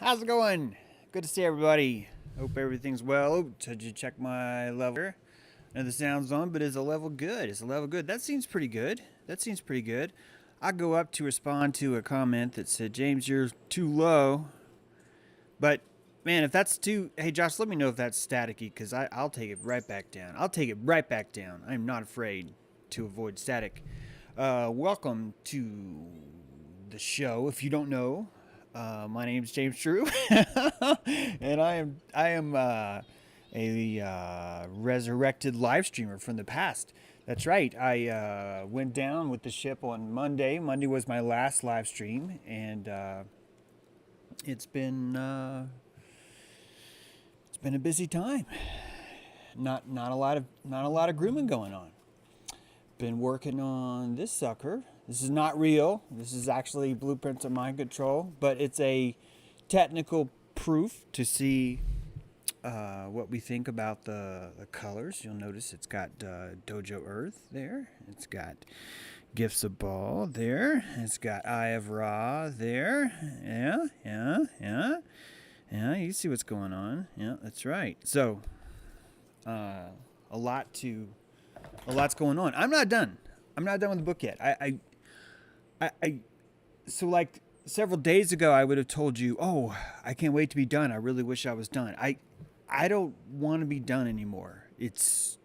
How's it going? Good to see everybody. Hope everything's well. Oh, did you check my level here? I know the sound's on, but is the level good? Is the level good? That seems pretty good. That seems pretty good. I go up to respond to a comment that said, James, you're too low. But, man, if that's too... Hey, Josh, let me know if that's staticky, because I'll take it right back down. I'll take it right back down. I'm not afraid to avoid static. Welcome to the show. If you don't know, my name is James True, and I am a resurrected live streamer from the past. That's right. I went down with the ship on Monday. Monday was my last live stream, and it's been a busy time. Not a lot of grooming going on. Been working on this sucker. This is not real. This is actually blueprints of mind control, but it's a technical proof to see what we think about the colors. You'll notice it's got Dojo Earth there. It's got Gifts of Ball there. It's got Eye of Ra there. Yeah. You see what's going on. Yeah, that's right. So, a lot's going on. I'm not done. I'm not done with the book yet. So like several days ago, I would have told you, oh, I can't wait to be done. I really wish I was done. I don't want to be done anymore. It's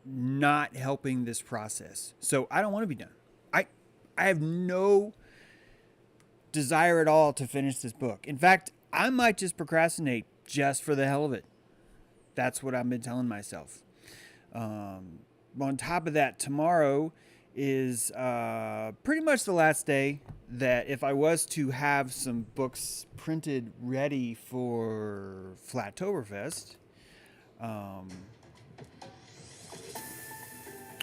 not helping this process. So I don't want to be done. I have no desire at all to finish this book. In fact, I might just procrastinate just for the hell of it. That's what I've been telling myself. On top of that, tomorrow is pretty much the last day that if I was to have some books printed ready for Flattoberfest on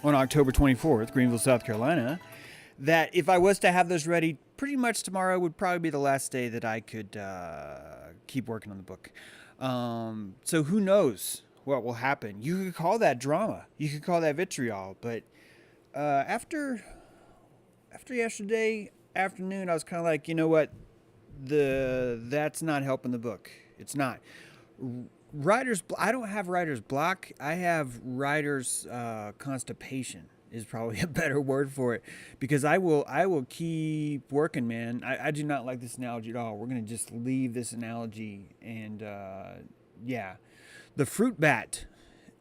October 24th, Greenville, South Carolina, that if I was to have those ready, pretty much tomorrow would probably be the last day that I could keep working on the book. So who knows what will happen? You could call that drama. You could call that vitriol. But after yesterday afternoon, I was kind of like, you know what? That's not helping the book. It's not. I don't have writer's block. I have writer's constipation is probably a better word for it, because I will keep working, man. I do not like this analogy at all. We're going to just leave this analogy. And yeah, the fruit bat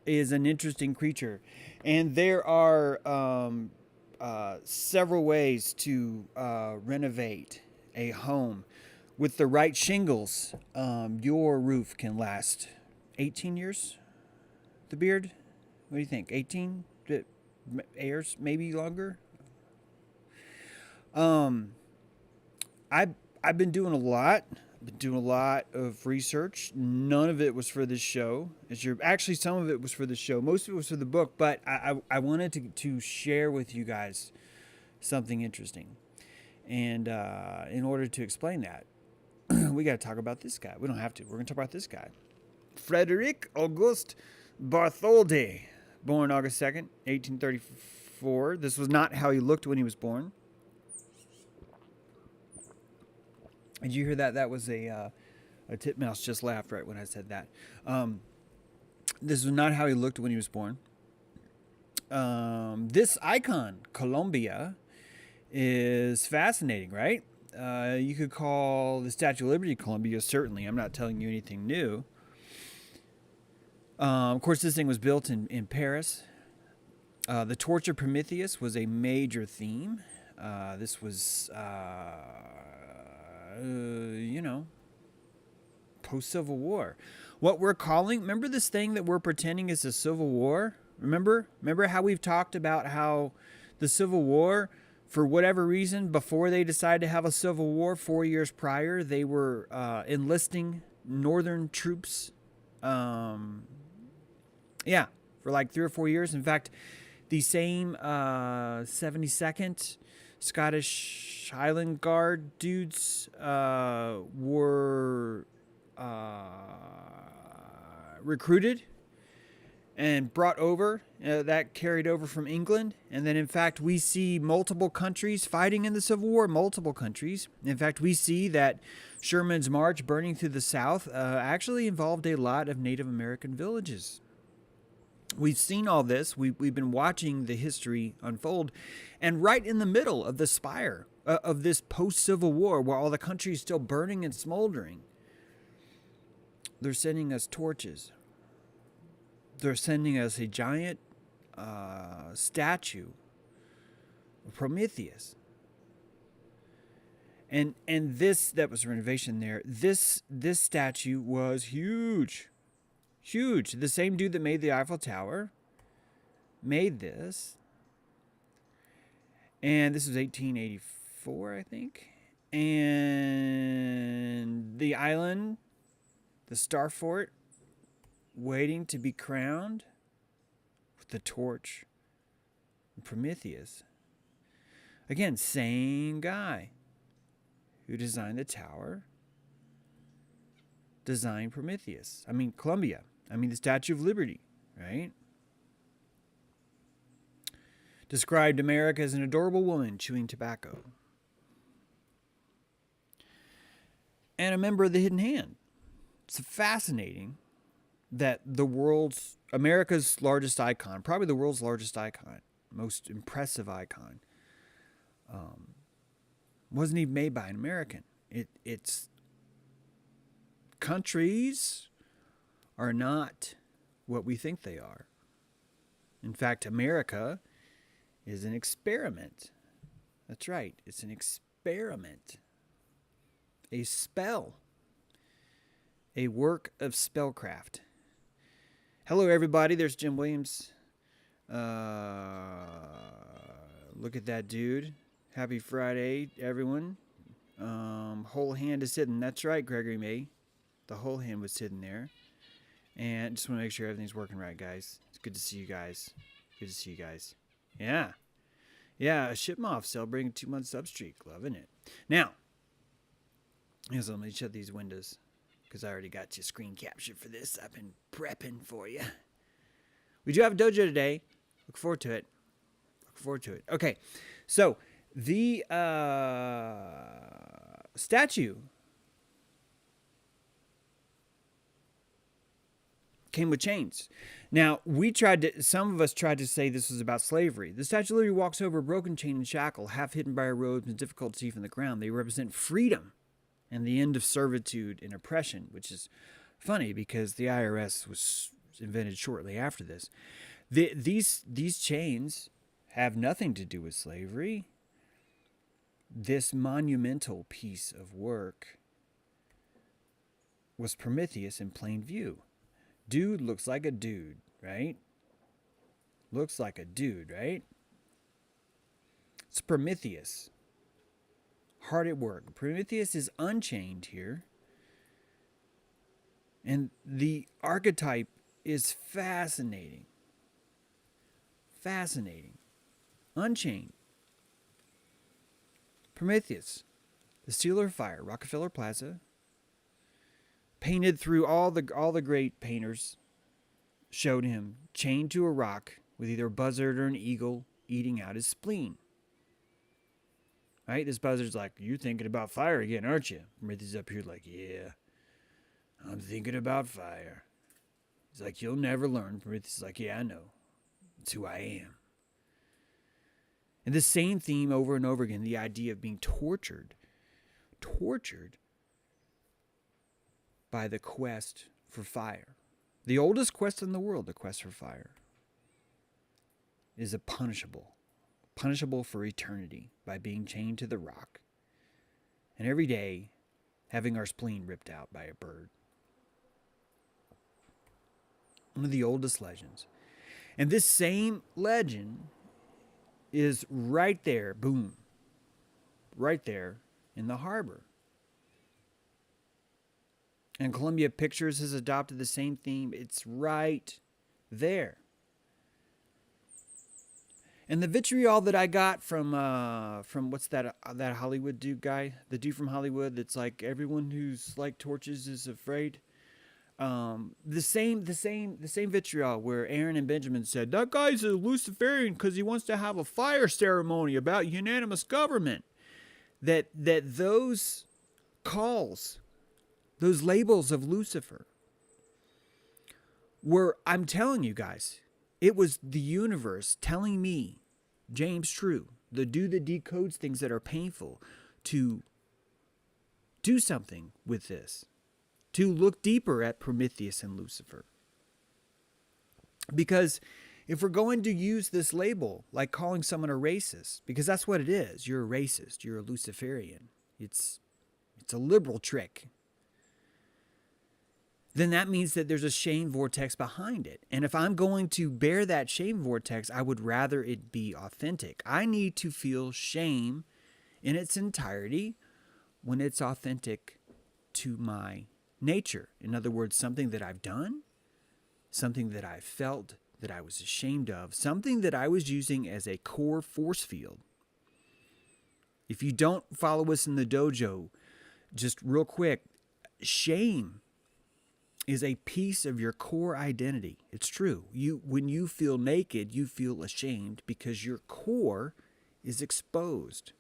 is an interesting creature, and there are several ways to renovate a home. With the right shingles, your roof can last 18 years. The beard? What do you think? 18? Airs? Maybe longer? I've been doing a lot. Been doing a lot of research. None of it was for this show. Actually, some of it was for the show. Most of it was for the book, but I wanted to share with you guys something interesting. And in order to explain that, we got to talk about this guy. We don't have to. We're going to talk about this guy. Frederick Auguste Bartholdi, born August 2nd, 1834. This was not how he looked when he was born. Did you hear that? That was a titmouse just laughed right when I said that. This was not how he looked when he was born. This icon, Colombia, is fascinating, right? You could call the Statue of Liberty Colombia, certainly. I'm not telling you anything new. Of course, this thing was built in Paris. The torch of Prometheus was a major theme. This was... post-Civil War. What we're calling, remember this thing that we're pretending is a Civil War? Remember how we've talked about how the Civil War, for whatever reason, before they decided to have a Civil War 4 years prior, they were enlisting Northern troops. For like 3 or 4 years. In fact, the same 72nd Scottish Highland Guard dudes were recruited and brought over. That carried over from England. And then, in fact, we see multiple countries fighting in the Civil War, multiple countries. In fact, we see that Sherman's march burning through the South actually involved a lot of Native American villages. We've seen all this. We've been watching the history unfold. And right in the middle of the spire of this post-Civil War, where all the country is still burning and smoldering, they're sending us torches. They're sending us a giant statue of Prometheus. And this, that was a renovation there. This statue was huge. Huge. The same dude that made the Eiffel Tower made this. And this was 1884, I think. And the island, the Star Fort, waiting to be crowned with the torch of Prometheus. Again, same guy who designed the tower, designed Prometheus. Columbia. The Statue of Liberty, right? Described America as an adorable woman chewing tobacco. And a member of the Hidden Hand. It's fascinating that America's largest icon, probably the world's largest icon, most impressive icon, wasn't even made by an American. It's countries are not what we think they are. In fact, America is an experiment. That's right. It's an experiment. A spell. A work of spellcraft. Hello, everybody. There's Jim Williams. Look at that dude. Happy Friday, everyone. Whole hand is hidden. That's right, Gregory May. The whole hand was hidden there. And just want to make sure everything's working right, guys. It's good to see you guys. Good to see you guys. Yeah. Yeah, a Shipmoff celebrating a 2-month sub streak. Loving it. Now, so let me shut these windows because I already got you screen captured for this. I've been prepping for you. We do have a dojo today. Look forward to it. Okay, so the statue came with chains. Now, some of us tried to say this was about slavery. The Statue of Liberty walks over a broken chain and shackle, half hidden by her robes and difficult to see from the ground. They represent freedom and the end of servitude and oppression, which is funny because the IRS was invented shortly after this. These chains have nothing to do with slavery. This monumental piece of work was Prometheus in plain view. Dude looks like a dude, right? Looks like a dude, right? It's Prometheus. Hard at work. Prometheus is unchained here. And the archetype is fascinating. Fascinating. Unchained. Prometheus, the stealer of fire, Rockefeller Plaza. Painted through all the great painters showed him chained to a rock with either a buzzard or an eagle eating out his spleen. Right? This buzzard's like, you're thinking about fire again, aren't you? Prometheus up here like, yeah, I'm thinking about fire. He's like, you'll never learn. Prometheus is like, yeah, I know. It's who I am. And the same theme over and over again, the idea of being tortured by the quest for fire. The oldest quest in the world, the quest for fire, is punishable for eternity by being chained to the rock, and every day having our spleen ripped out by a bird. One of the oldest legends. And this same legend is right there, boom, right there in the harbor. And Columbia Pictures has adopted the same theme. It's right there. And the vitriol that I got from what's that Hollywood dude guy, the dude from Hollywood that's like everyone who's like torches is afraid. the same vitriol where Aaron and Benjamin said that guy's a Luciferian because he wants to have a fire ceremony about unanimous government. That those calls, those labels of Lucifer were, I'm telling you guys, it was the universe telling me, James True, the dude that decodes things that are painful, to do something with this, to look deeper at Prometheus and Lucifer. Because if we're going to use this label, like calling someone a racist, because that's what it is, you're a racist, you're a Luciferian, it's a liberal trick, then that means that there's a shame vortex behind it. And if I'm going to bear that shame vortex, I would rather it be authentic. I need to feel shame in its entirety when it's authentic to my nature. In other words, something that I've done, something that I felt that I was ashamed of, something that I was using as a core force field. If you don't follow us in the dojo, just real quick, shame is a piece of your core identity. It's true. When you feel naked, you feel ashamed because your core is exposed.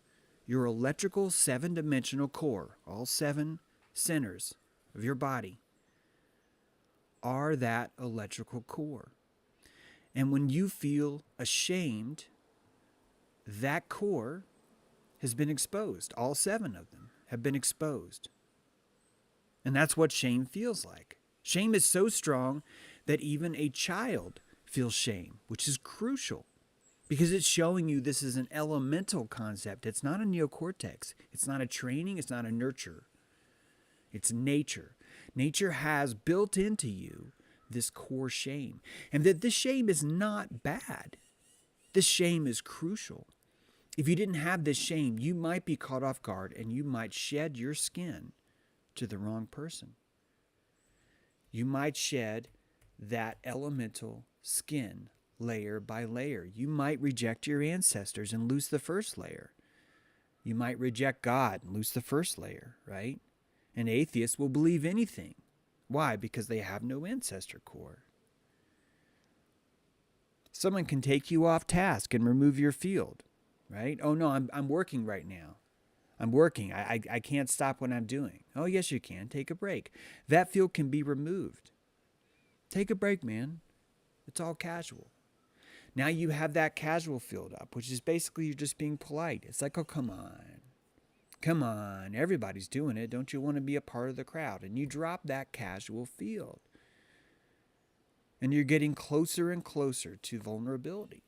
Your electrical 7-dimensional core, all 7 centers of your body, are that electrical core. And when you feel ashamed, that core has been exposed. All 7 of them have been exposed. And that's what shame feels like. Shame is so strong that even a child feels shame, which is crucial because it's showing you this is an elemental concept. It's not a neocortex. It's not a training. It's not a nurture. It's nature. Nature has built into you this core shame, and that this shame is not bad. This shame is crucial. If you didn't have this shame, you might be caught off guard and you might shed your skin to the wrong person. You might shed that elemental skin layer by layer. You might reject your ancestors and lose the first layer. You might reject God and lose the first layer, right? An atheist will believe anything. Why? Because they have no ancestor core. Someone can take you off task and remove your field, right? Oh no, I'm working right now. I'm working. I can't stop what I'm doing. Oh, yes, you can. Take a break. That field can be removed. Take a break, man. It's all casual. Now you have that casual field up, which is basically you're just being polite. It's like, oh, come on. Come on. Everybody's doing it. Don't you want to be a part of the crowd? And you drop that casual field. And you're getting closer and closer to vulnerability.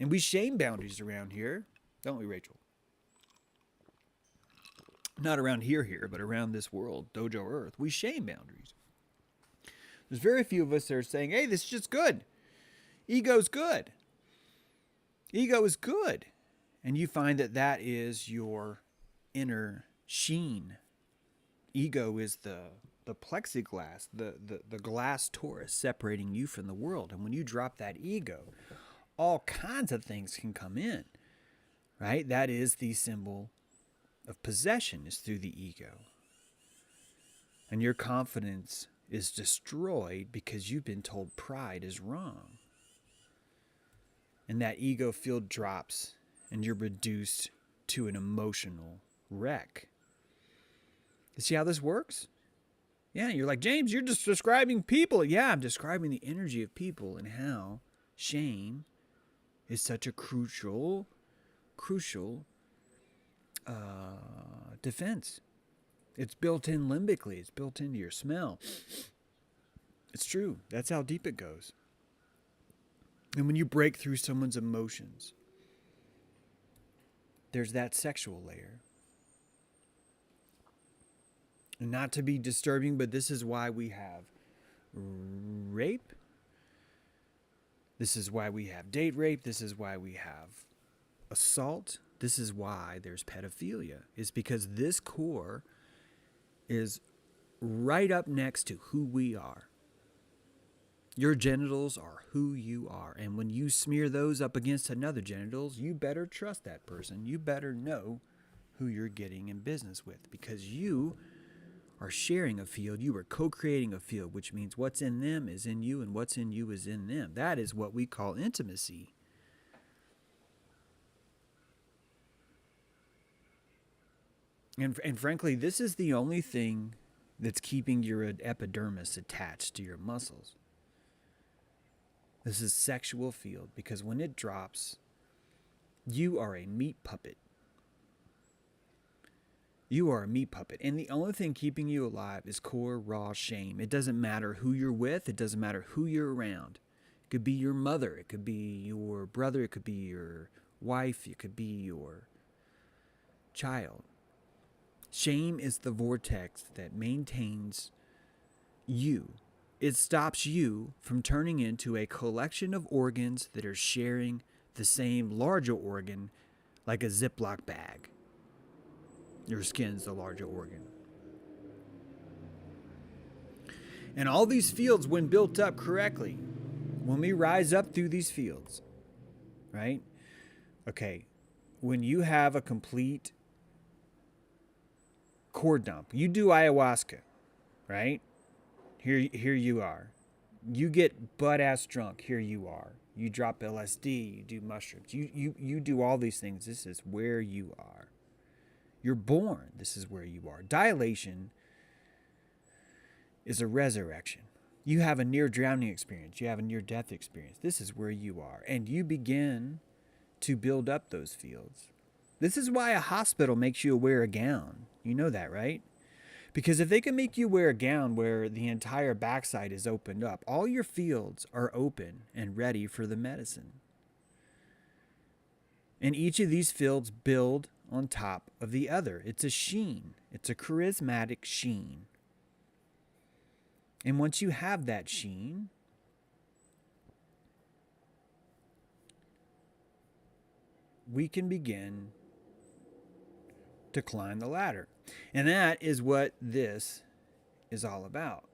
And we shame boundaries around here, don't we, Rachel? Not around here, but around this world, Dojo Earth. We shame boundaries. There's very few of us that are saying, hey, this is just good. Ego's good. Ego is good. And you find that that is your inner sheen. Ego is the plexiglass, the glass torus separating you from the world. And when you drop that ego, all kinds of things can come in, right? That is the symbol of possession, is through the ego. And your confidence is destroyed because you've been told pride is wrong. And that ego field drops and you're reduced to an emotional wreck. You see how this works? Yeah, you're like, James, you're just describing people. Yeah, I'm describing the energy of people and how shame is such a crucial defense. It's built in limbically. It's built into your smell. It's true. That's how deep it goes. And when you break through someone's emotions, there's that sexual layer. And not to be disturbing, but this is why we have rape. This is why we have date rape. This is why we have assault. This is why there's pedophilia. It's because this core is right up next to who we are. Your genitals are who you are. And when you smear those up against another genitals, you better trust that person. You better know who you're getting in business with, because you are sharing a field. You are co-creating a field, which means what's in them is in you and what's in you is in them. That is what we call intimacy. And frankly, this is the only thing that's keeping your epidermis attached to your muscles. This is sexual field, because when it drops, you are a meat puppet. You are a meat puppet. And the only thing keeping you alive is core, raw shame. It doesn't matter who you're with. It doesn't matter who you're around. It could be your mother. It could be your brother. It could be your wife. It could be your child. Shame is the vortex that maintains you. It stops you from turning into a collection of organs that are sharing the same larger organ, like a Ziploc bag. Your skin's the larger organ. And all these fields, when built up correctly, when we rise up through these fields, right? Okay, when you have a complete core dump, you do ayahuasca, right? Here you are. You get butt-ass drunk, here you are. You drop LSD, you do mushrooms, you do all these things. This is where you are. You're born, this is where you are. Dilation is a resurrection. You have a near-drowning experience. You have a near-death experience. This is where you are. And you begin to build up those fields. This is why a hospital makes you wear a gown. You know that, right? Because if they can make you wear a gown where the entire backside is opened up, all your fields are open and ready for the medicine. And each of these fields build on top of the other. It's a sheen. It's a charismatic sheen. And once you have that sheen, we can begin to climb the ladder. And that is what this is all about.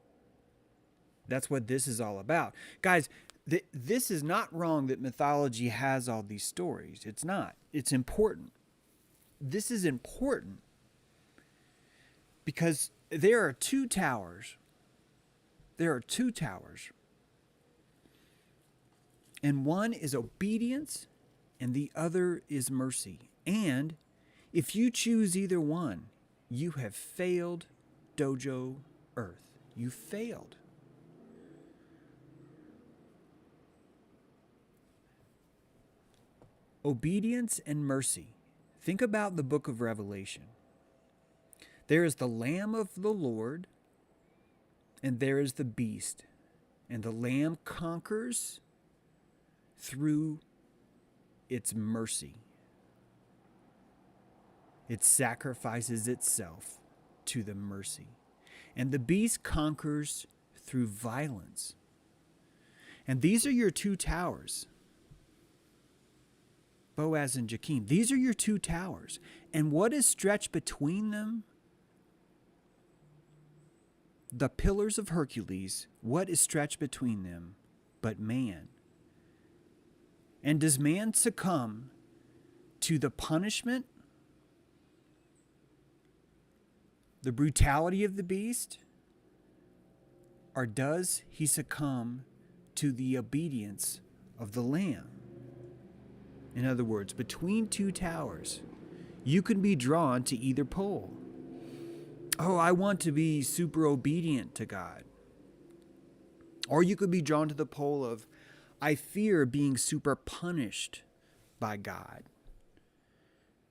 That's what this is all about. Guys, this is not wrong that mythology has all these stories. It's not. It's important. This is important because there are two towers. There are two towers. And one is obedience and the other is mercy. And if you choose either one, you have failed Dojo Earth. You failed. Obedience and mercy. Think about the book of Revelation. There is the Lamb of the Lord, and there is the beast. And the Lamb conquers through its mercy. It sacrifices itself to the mercy. And the beast conquers through violence. And these are your two towers. Boaz and Jachin. These are your two towers. And what is stretched between them? The pillars of Hercules. What is stretched between them but man? And does man succumb to the punishment, the brutality of the beast? Or does he succumb to the obedience of the Lamb? In other words, between two towers, you can be drawn to either pole. Oh, I want to be super obedient to God. Or you could be drawn to the pole of, I fear being super punished by God.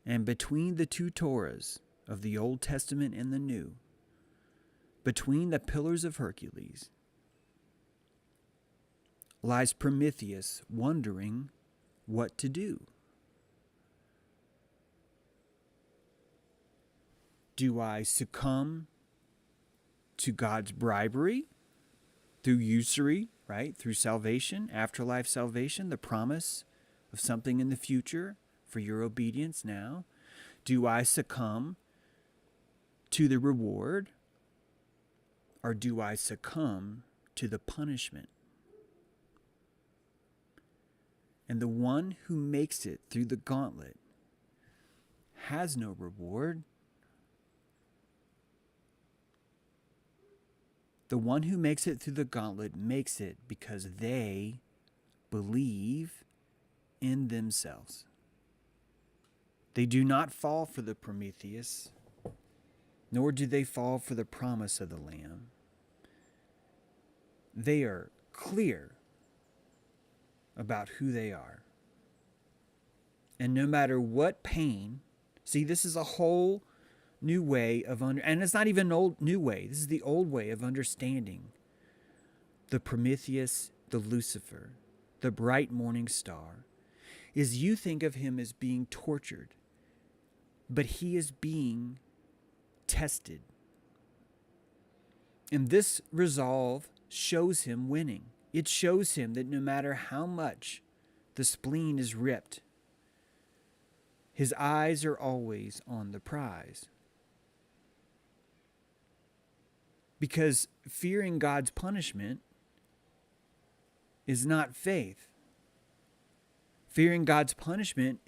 And between the two Torahs of the Old Testament and the New, between the pillars of Hercules, lies Prometheus wondering what to do. Do I succumb to God's bribery through usury, right? Through salvation, afterlife salvation, the promise of something in the future for your obedience now? Do I succumb to the reward, or do I succumb to the punishment? And the one who makes it through the gauntlet has no reward. The one who makes it through the gauntlet makes it because they believe in themselves. They do not fall for the Prometheus, nor do they fall for the promise of the Lamb. They are clear about who they are. And no matter what pain, see, this is a whole new way of and it's not even an old new way. This is the old way of understanding the Prometheus, the Lucifer, the bright morning star, is you think of him as being tortured, but he is being tested. And this resolve shows him winning. It shows him that no matter how much the spleen is ripped, his eyes are always on the prize. Because fearing God's punishment is not faith. Fearing God's punishment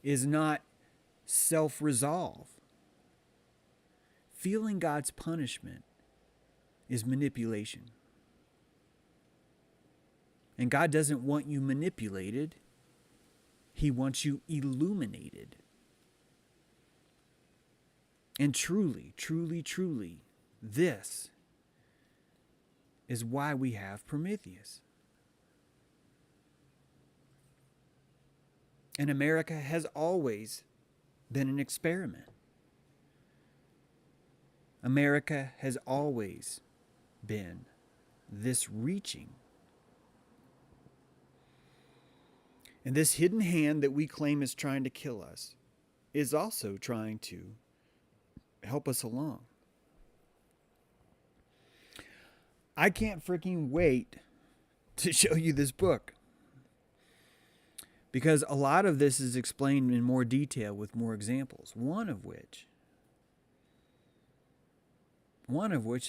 is not self-resolve. Feeling God's punishment is manipulation. And God doesn't want you manipulated. He wants you illuminated. And truly, truly, truly, this is why we have Prometheus. And America has always been an experiment. America has always been this reaching. And this hidden hand that we claim is trying to kill us is also trying to help us along. I can't freaking wait to show you this book, because a lot of this is explained in more detail with more examples. One of which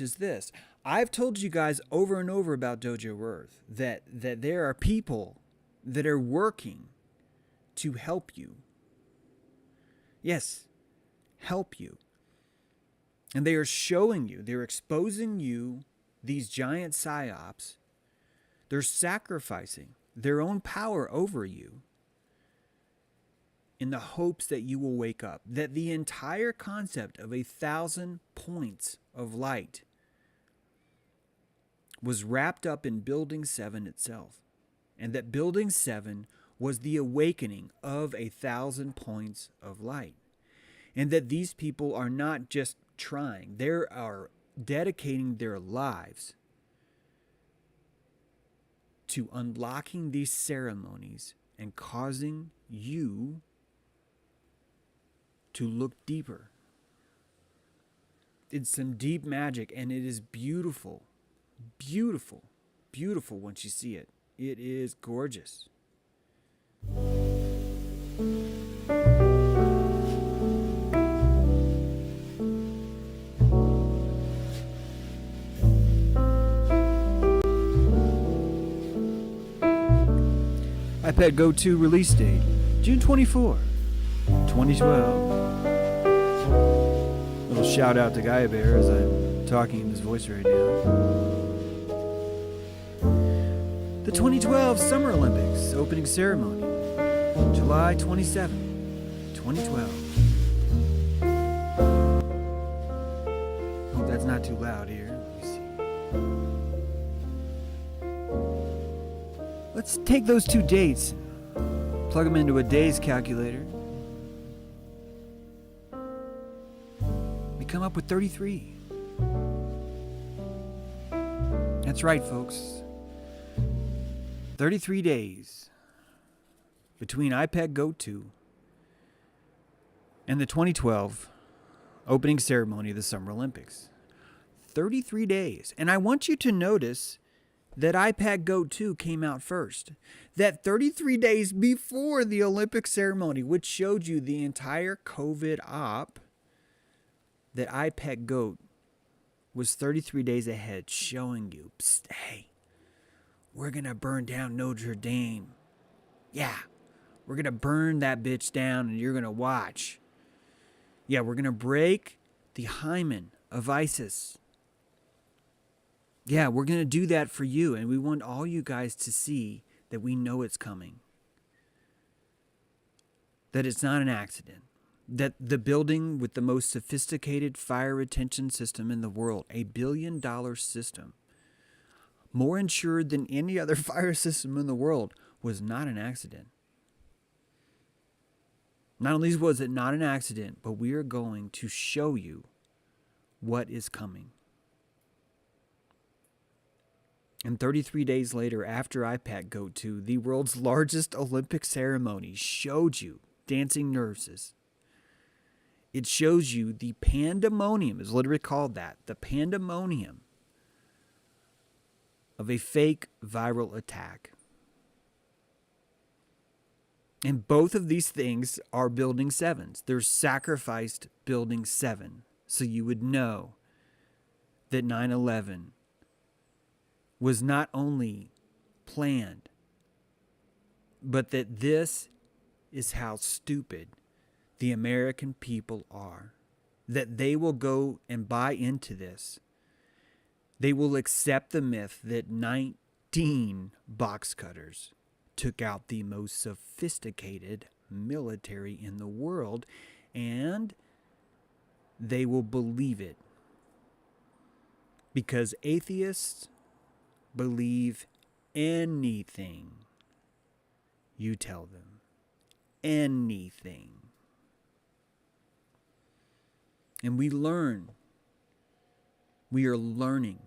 is this. I've told you guys over and over about Dojo Earth that there are people that are working to help you. Yes, help you. And they are showing you, they're exposing you these giant psyops. They're sacrificing their own power over you in the hopes that you will wake up. That the entire concept of 1,000 points of light was wrapped up in Building 7 itself. And that Building 7 was the awakening of 1,000 points of light. And that these people are not just trying, they are dedicating their lives to unlocking these ceremonies and causing you to look deeper. It's some deep magic, and it is beautiful, beautiful, beautiful once you see it. It is gorgeous. iPad Go 2 release date, June 24, 2012. Little shout out to Gaia Bear as I'm talking in this voice right now. The 2012 Summer Olympics opening ceremony, July 27, 2012. Hope that's not too loud here. Let me see. Let's take those two dates, plug them into a days calculator. We come up with 33. That's right, folks. 33 days between iPad Go 2 and the 2012 opening ceremony of the Summer Olympics. 33 days. And I want you to notice that iPad Go 2 came out first. That 33 days before the Olympic ceremony, which showed you the entire COVID op, that iPad Go was 33 days ahead, showing you, psst, hey, we're going to burn down Notre Dame. Yeah, we're going to burn that bitch down and you're going to watch. Yeah, we're going to break the hymen of ISIS. Yeah, we're going to do that for you, and we want all you guys to see that we know it's coming. That it's not an accident. That the building with the most sophisticated fire retention system in the world, $1 billion system, more insured than any other fire system in the world, was not an accident. Not only was it not an accident, but we are going to show you what is coming. And 33 days later, after IPAC Go 2, the world's largest Olympic ceremony showed you dancing nurses. It shows you the pandemonium, is literally called that, the pandemonium of a fake viral attack. And both of these things are building 7s. They're sacrificed building 7. So you would know that 9/11 was not only planned, but that this is how stupid the American people are. That they will go and buy into this. They will accept the myth that 19 box cutters took out the most sophisticated military in the world, and they will believe it. Because atheists believe anything you tell them. Anything. And we learn. We are learning.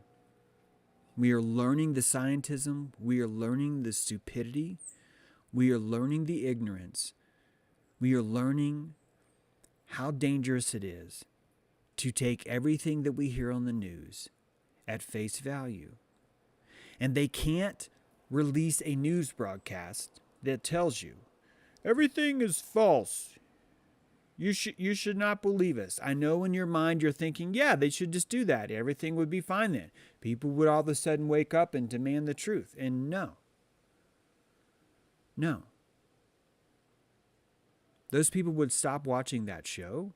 We are learning the scientism. We are learning the stupidity. We are learning the ignorance. We are learning how dangerous it is to take everything that we hear on the news at face value. And they can't release a news broadcast that tells you everything is false. You should not believe us. I know in your mind you're thinking, yeah, they should just do that. Everything would be fine then. People would all of a sudden wake up and demand the truth. And no. No. Those people would stop watching that show,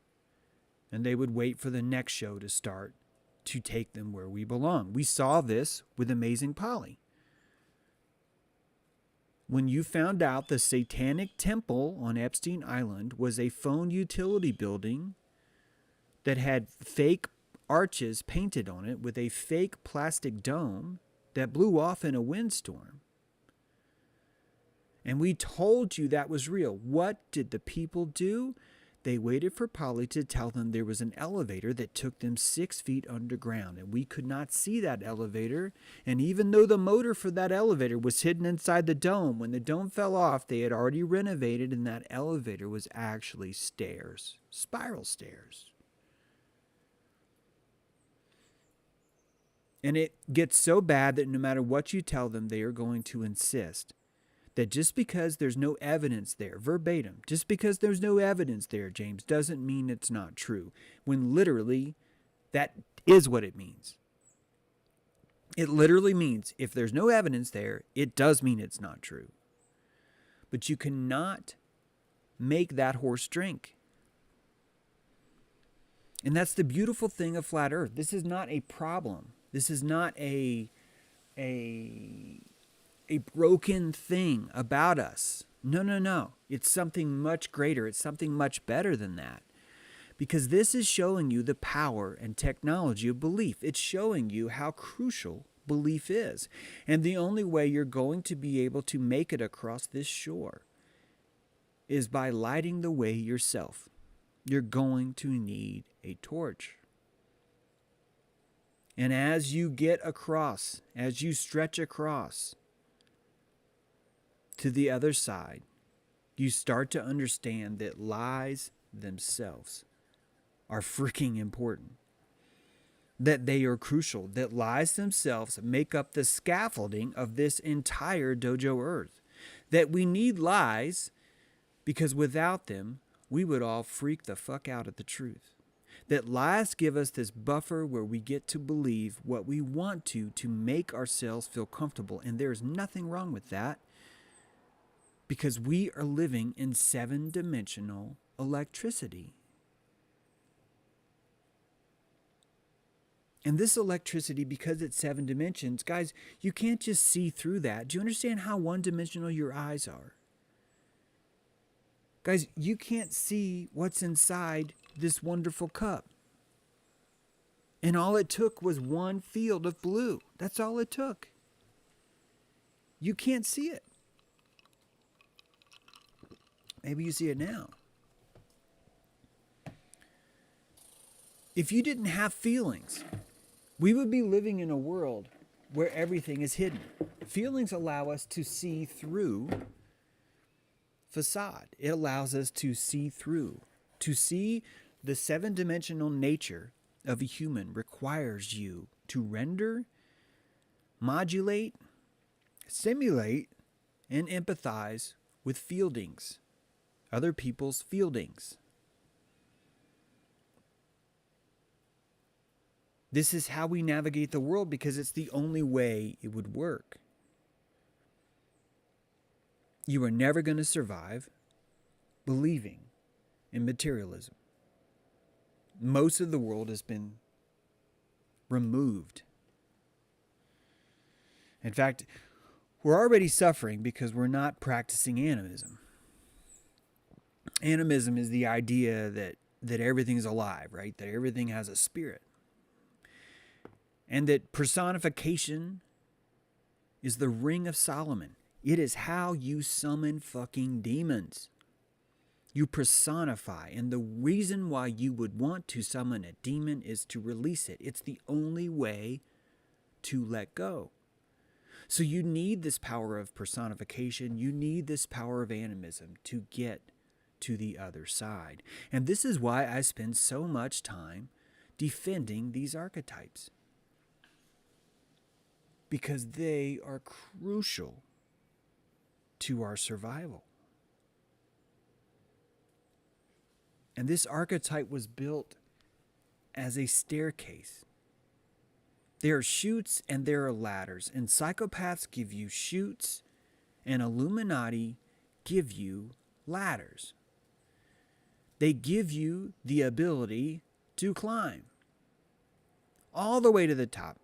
and they would wait for the next show to start to take them where we belong. We saw this with Amazing Polly. When you found out the Satanic Temple on Epstein Island was a phone utility building that had fake arches painted on it with a fake plastic dome that blew off in a windstorm, and we told you that was real, what did the people do? They waited for Polly to tell them there was an elevator that took them 6 feet underground, and we could not see that elevator. And even though the motor for that elevator was hidden inside the dome, when the dome fell off, they had already renovated, and that elevator was actually stairs, spiral stairs. And it gets so bad that no matter what you tell them, they are going to insist that just because there's no evidence there, verbatim, just because there's no evidence there, James, doesn't mean it's not true. When literally, that is what it means. It literally means if there's no evidence there, it does mean it's not true. But you cannot make that horse drink. And that's the beautiful thing of flat earth. This is not a problem. This is not a broken thing about us. No. It's something much greater. It's something much better than that. Because this is showing you the power and technology of belief. It's showing you how crucial belief is. And the only way you're going to be able to make it across this shore is by lighting the way yourself. You're going to need a torch. And as you get across, as you stretch across to the other side, you start to understand that lies themselves are freaking important. That they are crucial. That lies themselves make up the scaffolding of this entire dojo earth. That we need lies because without them, we would all freak the fuck out at the truth. That lies give us this buffer where we get to believe what we want to make ourselves feel comfortable. And there's nothing wrong with that. Because we are living in 7-dimensional electricity. And this electricity, because it's 7 dimensions, guys, you can't just see through that. Do you understand how one-dimensional your eyes are? Guys, you can't see what's inside this wonderful cup. And all it took was one field of blue. That's all it took. You can't see it. Maybe you see it now. If you didn't have feelings, we would be living in a world where everything is hidden. Feelings allow us to see through facade. It allows us to see through. To see the 7-dimensional nature of a human requires you to render, modulate, simulate, and empathize with feelings, other people's feelings. This is how we navigate the world because it's the only way it would work. You are never going to survive believing in materialism. Most of the world has been removed. In fact, we're already suffering because we're not practicing animism. Animism is the idea that everything's alive, right? That everything has a spirit. And that personification is the ring of Solomon. It is how you summon fucking demons. You personify. And the reason why you would want to summon a demon is to release it. It's the only way to let go. So you need this power of personification. You need this power of animism to get to the other side. And this is why I spend so much time defending these archetypes. Because they are crucial to our survival. And this archetype was built as a staircase. There are chutes and there are ladders. And psychopaths give you chutes and Illuminati give you ladders. They give you the ability to climb all the way to the top.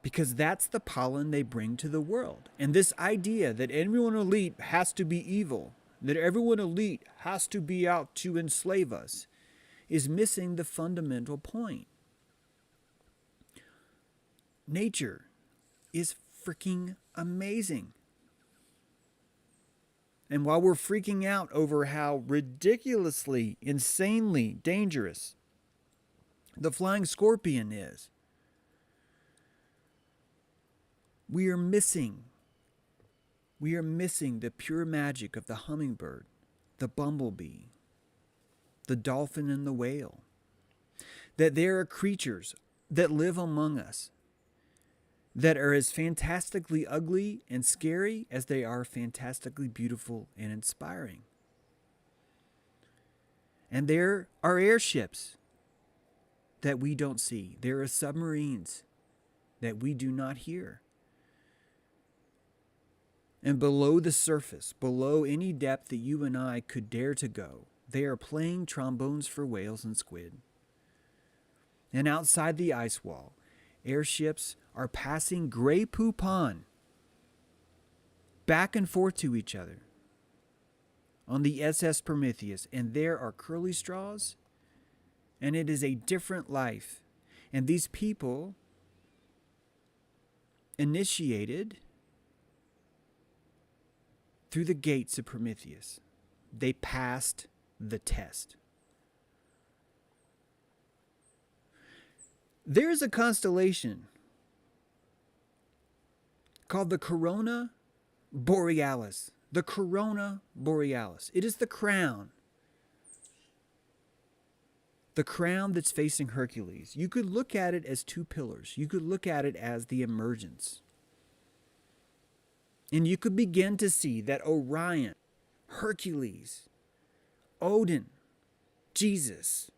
Because that's the pollen they bring to the world. And this idea that everyone elite has to be evil, that everyone elite has to be out to enslave us, is missing the fundamental point. Nature is freaking amazing. And while we're freaking out over how ridiculously, insanely dangerous the flying scorpion is, we are missing the pure magic of the hummingbird, the bumblebee, the dolphin and the whale. That there are creatures that live among us that are as fantastically ugly and scary as they are fantastically beautiful and inspiring. And there are airships that we don't see. There are submarines that we do not hear. And below the surface, below any depth that you and I could dare to go, they are playing trombones for whales and squid. And outside the ice wall, airships are passing Grey Poupon back and forth to each other on the SS Prometheus. And there are curly straws, and it is a different life. And these people initiated through the gates of Prometheus. They passed the test. There is a constellation called the Corona Borealis. The Corona Borealis. It is the crown. The crown that's facing Hercules. You could look at it as two pillars. You could look at it as the emergence. And you could begin to see that Orion, Hercules, Odin, Jesus,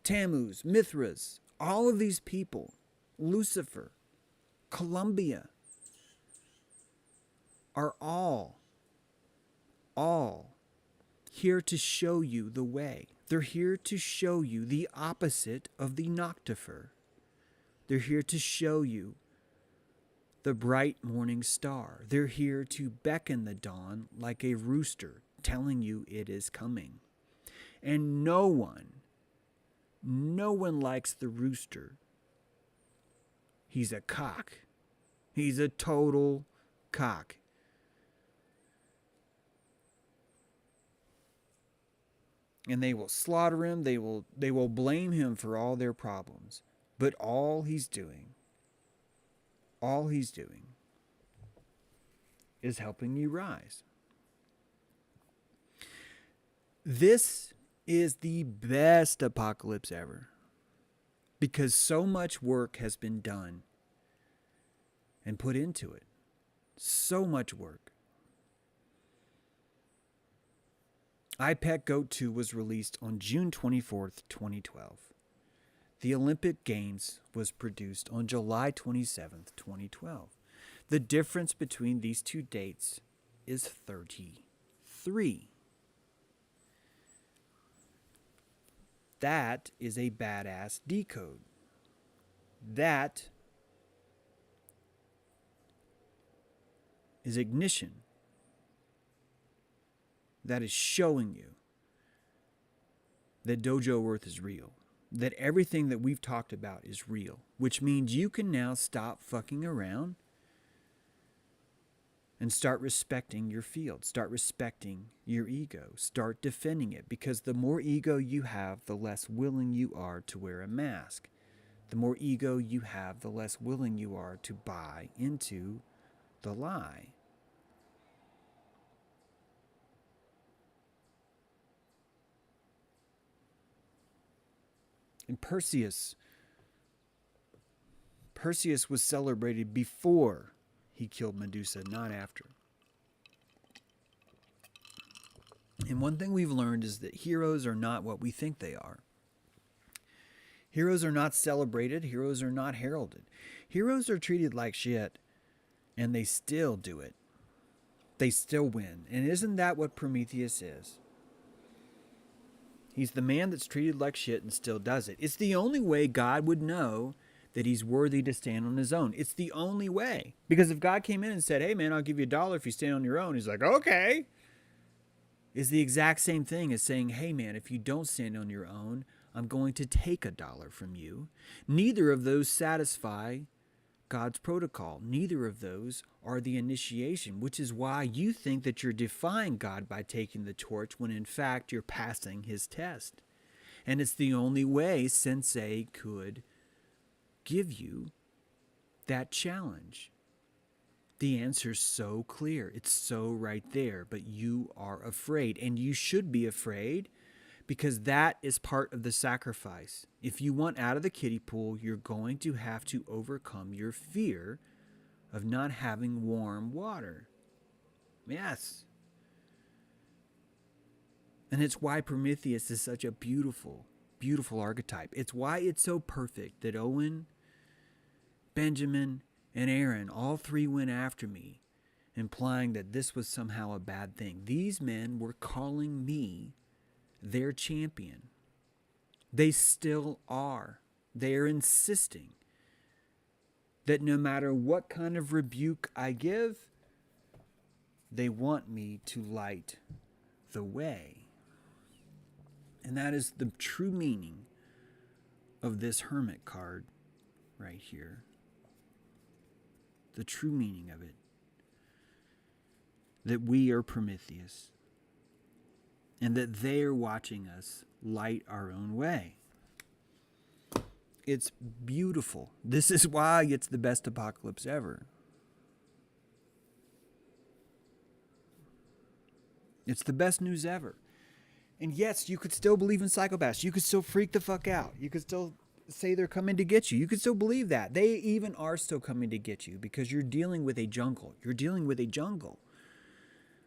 Tammuz, Mithras, all of these people, Lucifer, Columbia, are all here to show you the way. They're here to show you the opposite of the noctifer. They're here to show you the bright morning star. They're here to beckon the dawn like a rooster, telling you it is coming. And no one likes the rooster. He's a cock. He's a total cock. And they will slaughter him. They will blame him for all their problems. But all he's doing is helping you rise. This is the best apocalypse ever, because so much work has been done and put into it. So much work. iPet Goat 2 was released on June 24th, 2012. The Olympic Games was produced on July 27th, 2012. The difference between these two dates is 33. That is a badass decode. That is ignition. That is showing you that Dojo Earth is real. That everything that we've talked about is real. Which means you can now stop fucking around and start respecting your field. Start respecting your ego. Start defending it. Because the more ego you have, the less willing you are to wear a mask. The more ego you have, the less willing you are to buy into the lie. And Perseus was celebrated before he killed Medusa, not after. And one thing we've learned is that heroes are not what we think they are. Heroes are not celebrated. Heroes are not heralded. Heroes are treated like shit, and they still do it. They still win. And isn't that what Prometheus is? He's the man that's treated like shit and still does it. It's the only way God would know that he's worthy to stand on his own. It's the only way. Because if God came in and said, hey man, I'll give you $1 if you stand on your own, he's like, okay. It's the exact same thing as saying, hey man, if you don't stand on your own, I'm going to take $1 from you. Neither of those satisfy God's protocol. Neither of those are the initiation, which is why you think that you're defying God by taking the torch when in fact you're passing his test. And it's the only way Sensei could give you that challenge. The answer's so clear. It's so right there, but you are afraid, and you should be afraid because that is part of the sacrifice. If you want out of the kiddie pool, you're going to have to overcome your fear of not having warm water. Yes. And it's why Prometheus is such a beautiful, beautiful archetype. It's why it's so perfect that Owen, Benjamin, and Aaron, all three went after me, implying that this was somehow a bad thing. These men were calling me their champion. They still are. They are insisting that no matter what kind of rebuke I give, they want me to light the way. And that is the true meaning of this hermit card right here. The true meaning of it. That we are Prometheus. And that they are watching us light our own way. It's beautiful. This is why it's the best apocalypse ever. It's the best news ever. And yes, you could still believe in psychopaths. You could still freak the fuck out. You could still say they're coming to get you. You could still believe that. They even are still coming to get you because you're dealing with a jungle. You're dealing with a jungle.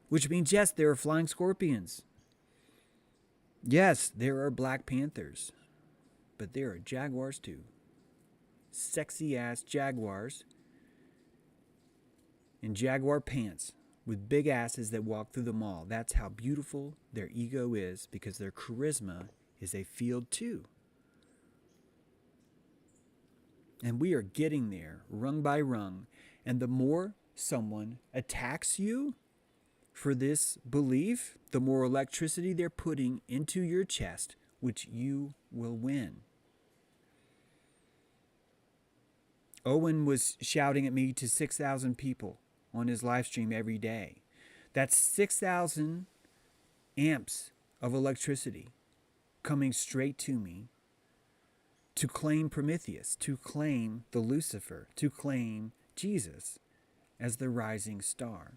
Which means, yes, there are flying scorpions. Yes, there are black panthers. But there are jaguars too. Sexy ass jaguars. In jaguar pants. With big asses that walk through the mall. That's how beautiful their ego is because their charisma is a field too. And we are getting there, rung by rung. And the more someone attacks you for this belief, the more electricity they're putting into your chest, which you will win. Owen was shouting at me to 6,000 people on his live stream every day. That's 6,000 amps of electricity coming straight to me to claim Prometheus, to claim the Lucifer, to claim Jesus as the rising star.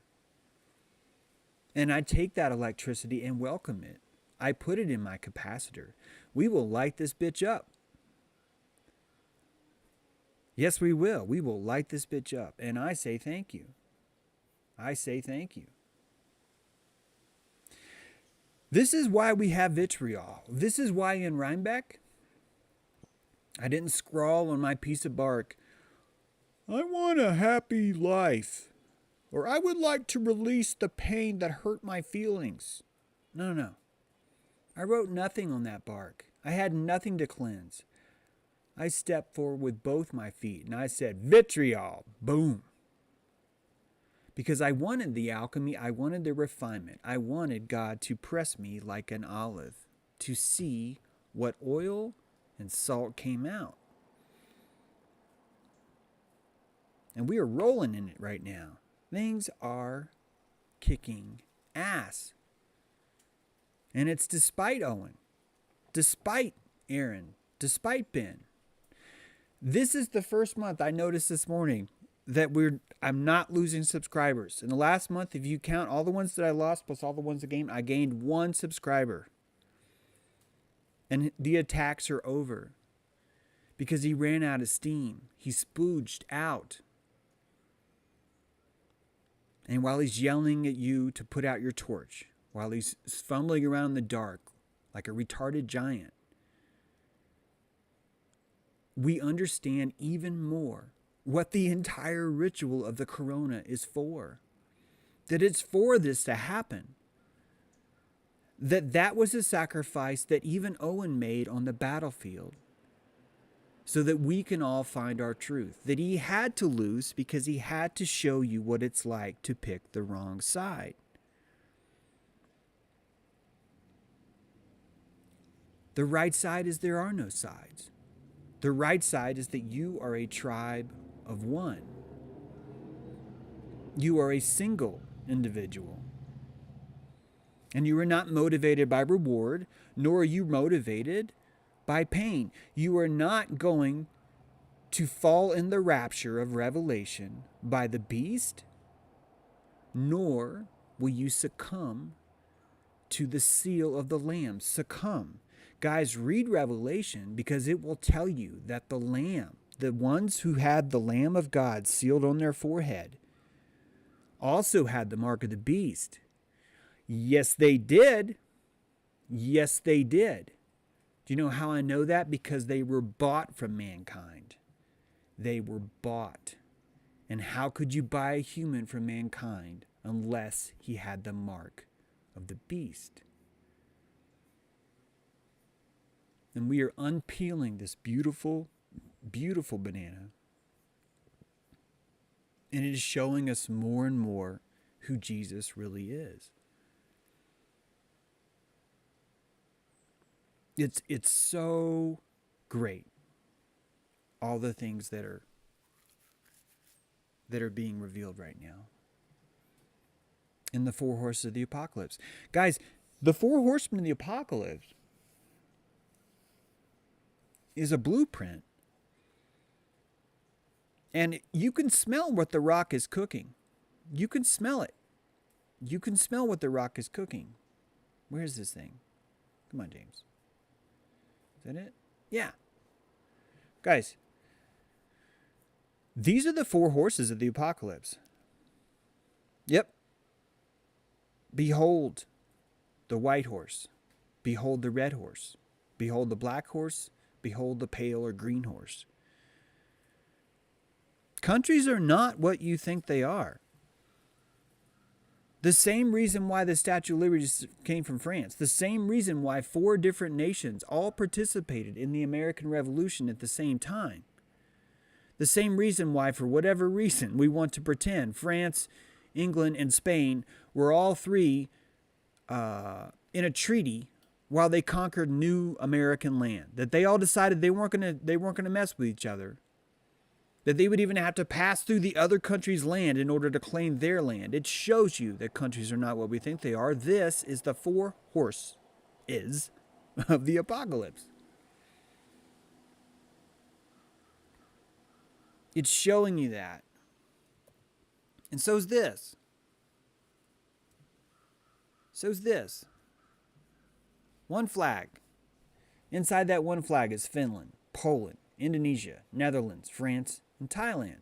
And I take that electricity and welcome it. I put it in my capacitor. We will light this bitch up. Yes, we will. We will light this bitch up. And I say thank you. I say thank you. This is why we have vitriol. This is why in Rhinebeck, I didn't scrawl on my piece of bark, I want a happy life. Or I would like to release the pain that hurt my feelings. No. I wrote nothing on that bark. I had nothing to cleanse. I stepped forward with both my feet and I said, vitriol, boom. Because I wanted the alchemy, I wanted the refinement. I wanted God to press me like an olive to see what oil and salt came out. And we are rolling in it right now. Things are kicking ass. And it's despite Owen, despite Aaron, despite Ben. This is the first month I noticed this morning that I'm not losing subscribers. In the last month, if you count all the ones that I lost plus all the ones I gained 1 subscriber. And the attacks are over because he ran out of steam. He spooged out. And while he's yelling at you to put out your torch, while he's fumbling around in the dark like a retarded giant, we understand even more what the entire ritual of the corona is for. That it's for this to happen. That was a sacrifice that even Owen made on the battlefield so that we can all find our truth. That he had to lose because he had to show you what it's like to pick the wrong side. The right side is there are no sides. The right side is that you are a tribe of one. You are a single individual. And you are not motivated by reward, nor are you motivated by pain. You are not going to fall in the rapture of revelation by the beast, nor will you succumb to the seal of the Lamb. Succumb. Guys, read Revelation because it will tell you that the Lamb, the ones who had the Lamb of God sealed on their forehead, also had the mark of the beast. Yes, they did. Yes, they did. Do you know how I know that? Because they were bought from mankind. They were bought. And how could you buy a human from mankind unless he had the mark of the beast? And we are unpeeling this beautiful, beautiful banana. And it is showing us more and more who Jesus really is. It's so great. All the things that are being revealed right now. In the 4 horses of the apocalypse. Guys, the 4 horsemen of the apocalypse is a blueprint. And you can smell what the rock is cooking. You can smell it. You can smell what the rock is cooking. Where's this thing? Come on, James. Is that it? Yeah. Guys, these are the 4 horses of the apocalypse. Yep. Behold the white horse. Behold the red horse. Behold the black horse. Behold the pale or green horse. Countries are not what you think they are. The same reason why the Statue of Liberty came from France. The same reason why 4 different nations all participated in the American Revolution at the same time. The same reason why, for whatever reason, we want to pretend France, England, and Spain were all 3 in a treaty while they conquered new American land. That they all decided they weren't gonna mess with each other. That they would even have to pass through the other country's land in order to claim their land. It shows you that countries are not what we think they are. This is the 4 horses of the apocalypse. It's showing you that. And so's this. So's this. One flag. Inside that one flag is Finland, Poland, Indonesia, Netherlands, France, and Thailand.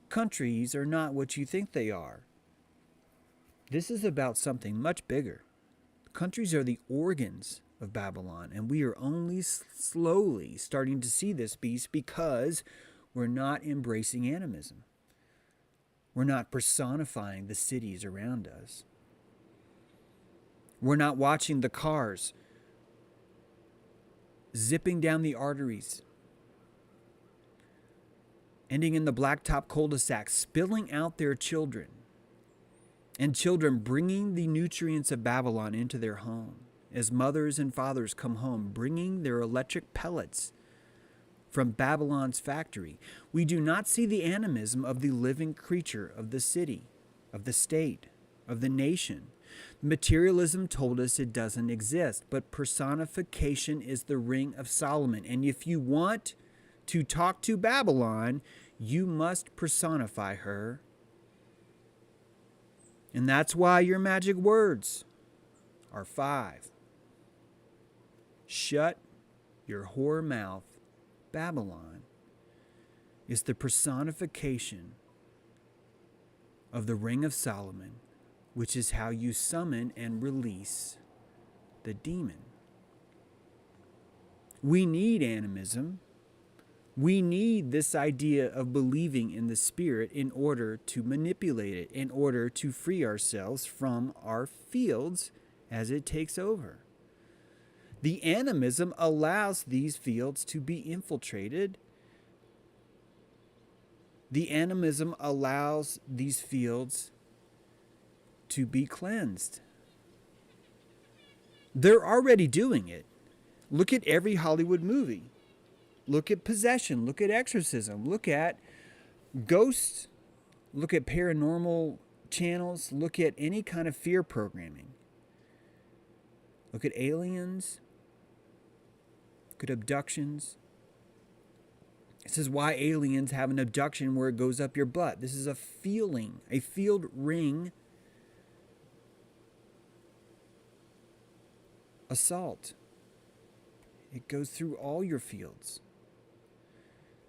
Countries are not what you think they are. This is about something much bigger. Countries are the organs of Babylon, and we are only slowly starting to see this beast because we're not embracing animism. We're not personifying the cities around us. We're not watching the cars zipping down the arteries, ending in the blacktop cul-de-sac, spilling out their children, and children bringing the nutrients of Babylon into their home, as mothers and fathers come home, bringing their electric pellets from Babylon's factory. We do not see the animism of the living creature of the city, of the state, of the nation. Materialism told us it doesn't exist, but personification is the ring of Solomon. And if you want to talk to Babylon, you must personify her. And that's why your magic words are 5. Shut your whore mouth. Babylon is the personification of the ring of Solomon, which is how you summon and release the demon. We need animism. We need this idea of believing in the spirit in order to manipulate it, in order to free ourselves from our fields as it takes over. The animism allows these fields to be infiltrated. The animism allows these fields to be cleansed. They're already doing it. Look at every Hollywood movie. Look at possession. Look at exorcism. Look at ghosts. Look at paranormal channels. Look at any kind of fear programming. Look at aliens. Look at abductions. This is why aliens have an abduction where it goes up your butt. This is a feeling, a field ring assault. It goes through all your fields.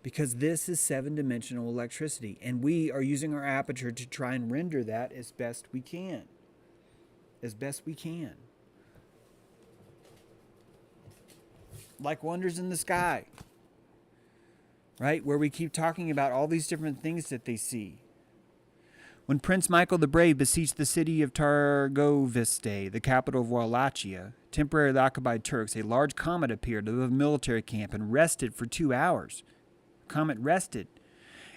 Because this is 7-dimensional electricity. And we are using our aperture to try and render that as best we can. As best we can. Like wonders in the sky. Right? Where we keep talking about all these different things that they see. When Prince Michael the Brave besieged the city of Targoviste, the capital of Wallachia, temporarily occupied Turks, a large comet appeared above a military camp and rested for 2 hours. The comet rested.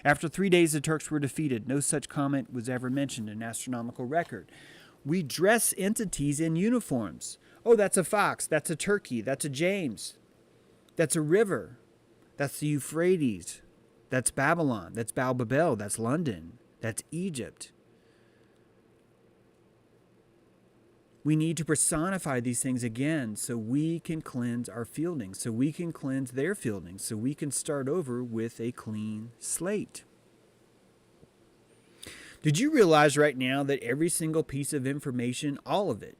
After 3 days, the Turks were defeated. No such comet was ever mentioned in astronomical record. We dress entities in uniforms. Oh, that's a fox. That's a turkey. That's a James. That's a river. That's the Euphrates. That's Babylon. That's Babel. That's London. That's Egypt. We need to personify these things again so we can cleanse our fielding, so we can cleanse their fielding, so we can start over with a clean slate. Did you realize right now that every single piece of information, all of it,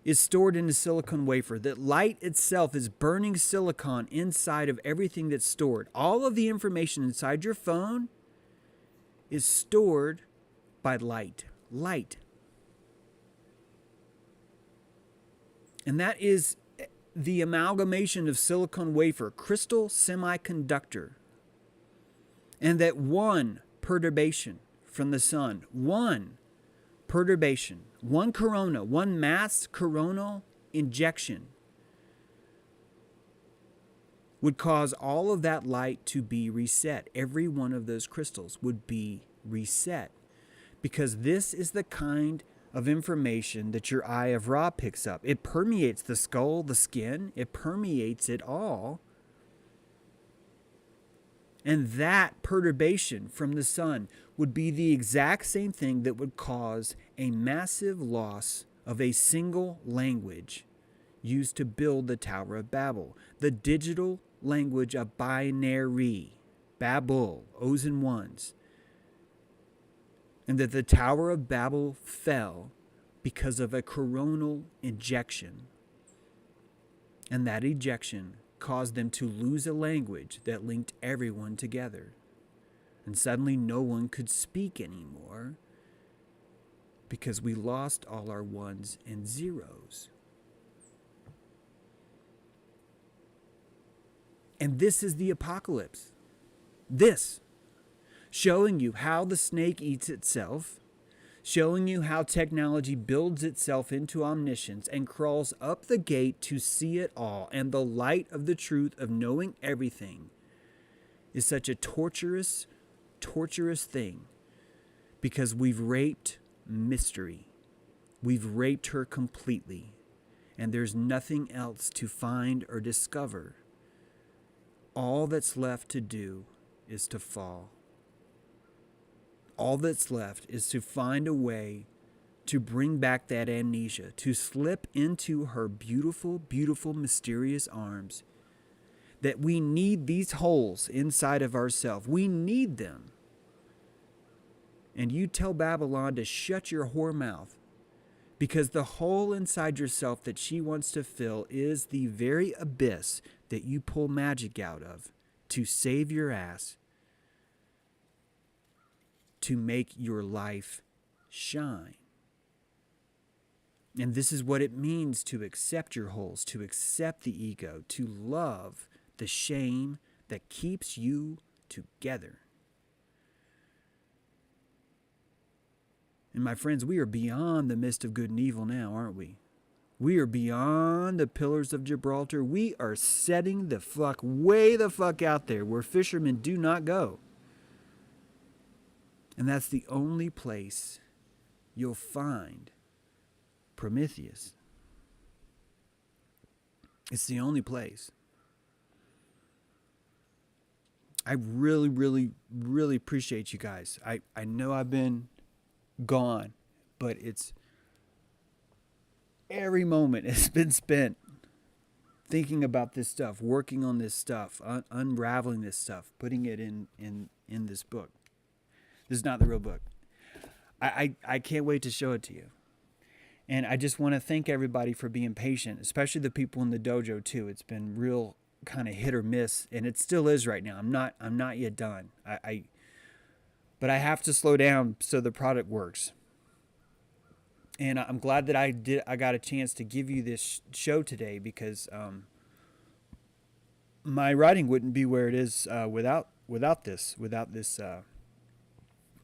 is stored in a silicon wafer, that light itself is burning silicon inside of everything that's stored? All of the information inside your phone is stored by light. Light. And that is the amalgamation of silicon wafer, crystal semiconductor. And that one perturbation from the sun, one perturbation, one corona, one mass coronal injection would cause all of that light to be reset. Every one of those crystals would be reset. Because this is the kind of information that your eye of Ra picks up. It permeates the skull, the skin, it permeates it all. And that perturbation from the sun would be the exact same thing that would cause a massive loss of a single language used to build the Tower of Babel. The digital language of binary, Babel, O's and ones. And that the Tower of Babel fell because of a coronal injection. And that ejection caused them to lose a language that linked everyone together. And suddenly no one could speak anymore because we lost all our ones and zeros. And this is the apocalypse. This. Showing you how the snake eats itself, showing you how technology builds itself into omniscience and crawls up the gate to see it all, and the light of the truth of knowing everything is such a torturous thing because we've raped mystery. We've raped her completely, and there's nothing else to find or discover. All that's left to do is to fall. All that's left is to find a way to bring back that amnesia, to slip into her beautiful, beautiful, mysterious arms. That we need these holes inside of ourselves. We need them. And you tell Babylon to shut your whore mouth, because the hole inside yourself that she wants to fill is the very abyss that you pull magic out of to save your ass, to make your life shine. And this is what it means to accept your holes, to accept the ego, to love the shame that keeps you together. And my friends, we are beyond the mist of good and evil now, aren't we? We are beyond the pillars of Gibraltar. We are setting the fuck way the fuck out there where fishermen do not go. And that's the only place you'll find Prometheus. It's the only place. I really, really, really appreciate you guys. I know I've been gone, but it's every moment has been spent thinking about this stuff, working on this stuff, unraveling this stuff, putting it in this book. This is not the real book. I can't wait to show it to you. And I just want to thank everybody for being patient, especially the people in the dojo too. It's been real kind of hit or miss, and it still is right now. I'm not yet done. But I have to slow down so the product works. And I'm glad that I got a chance to give you this show today, because my writing wouldn't be where it is without this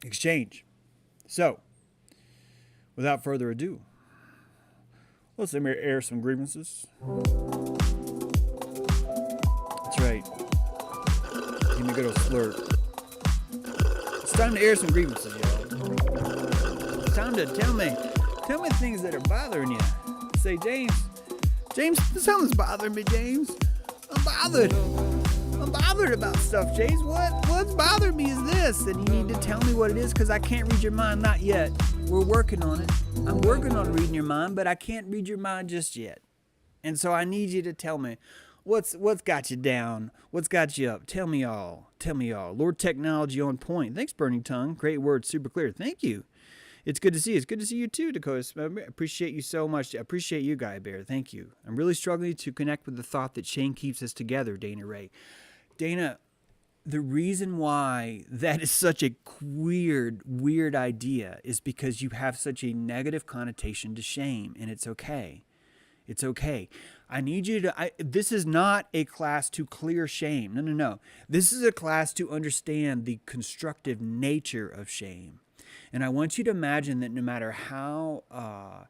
exchange. So, without further ado, let's air some grievances. That's right. Give me a good old slurp. It's time to air some grievances, y'all. It's time to tell me things that are bothering you. Say, James, something's bothering me, James. I'm bothered about stuff, James. What's bothering me is this, and you need to tell me what it is, because I can't read your mind, not yet. We're working on it. I'm working on reading your mind, but I can't read your mind just yet. And so I need you to tell me what's got you down, what's got you up. Tell me all. Lord Technology on point. Thanks, Burning Tongue. Great word, super clear. Thank you. It's good to see you. It's good to see you too, Dakota. I appreciate you so much. I appreciate you, Guy Bear. Thank you. I'm really struggling to connect with the thought that shame keeps us together, Dana Ray. Dana, the reason why that is such a weird idea is because you have such a negative connotation to shame, and it's okay. It's okay. I need you to, this is not a class to clear shame. No, no, no. This is a class to understand the constructive nature of shame. And I want you to imagine that no matter how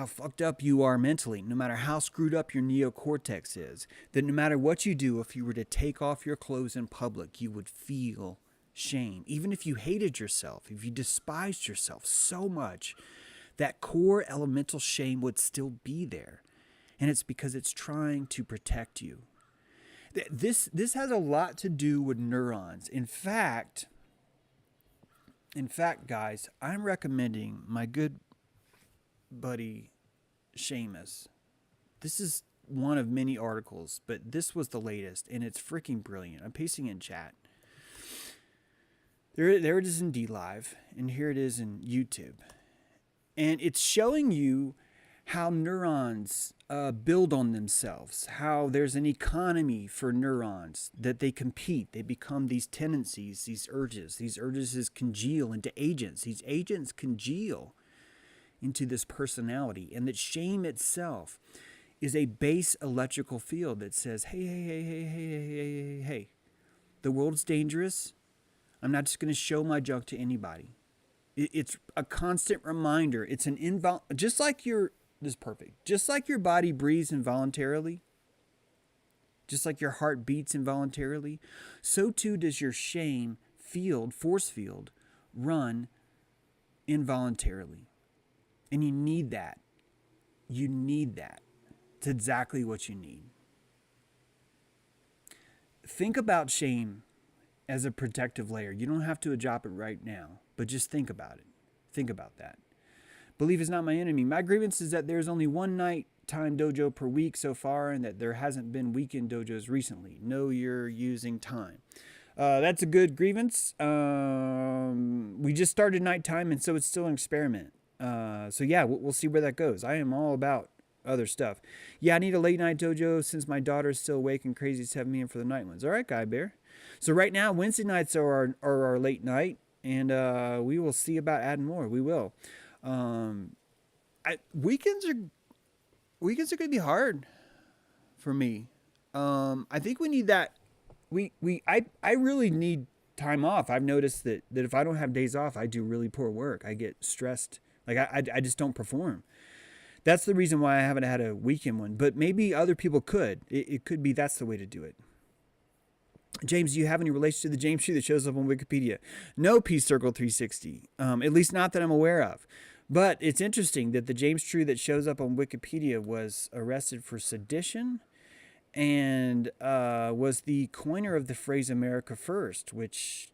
fucked up you are mentally, no matter how screwed up your neocortex is, that no matter what you do, if you were to take off your clothes in public, you would feel shame. Even if you hated yourself, if you despised yourself so much, that core elemental shame would still be there. And it's because it's trying to protect you. This has a lot to do with neurons. In fact, guys, I'm recommending my good buddy Seamus. This is one of many articles, but this was the latest, and it's freaking brilliant. I'm pasting in chat. There it is in DLive, and here it is in YouTube. And it's showing you how neurons build on themselves, how there's an economy for neurons, that they compete. They become these tendencies, these urges. These urges congeal into agents. These agents congeal into this personality. And that shame itself is a base electrical field that says, hey, the world's dangerous. I'm not just going to show my junk to anybody. It's a constant reminder. It's an just like this is perfect. Just like your body breathes involuntarily, just like your heart beats involuntarily, so too does your shame force field, run involuntarily. And you need that. You need that. It's exactly what you need. Think about shame as a protective layer. You don't have to adopt it right now, but just think about it. Think about that. Belief is not my enemy. My grievance is that there's only one nighttime dojo per week so far, and that there hasn't been weekend dojos recently. Know you're using time. That's a good grievance. We just started nighttime, and so it's still an experiment. So yeah, we'll see where that goes. I am all about other stuff. Yeah, I need a late night dojo since my daughter's still awake and crazy 7 a.m. for the night ones. All right, Guy Bear. So right now, Wednesday nights are our late night, and we will see about adding more. We will. Weekends are going to be hard for me. I think we need that. I really need time off. I've noticed that if I don't have days off, I do really poor work. I get stressed. Like I just don't perform. That's the reason why I haven't had a weekend one. But maybe other people could. It could be that's the way to do it. James, do you have any relation to the James tree that shows up on Wikipedia? No, Peace Circle 360. At least not that I'm aware of. But it's interesting that the James tree that shows up on Wikipedia was arrested for sedition and was the coiner of the phrase America First, which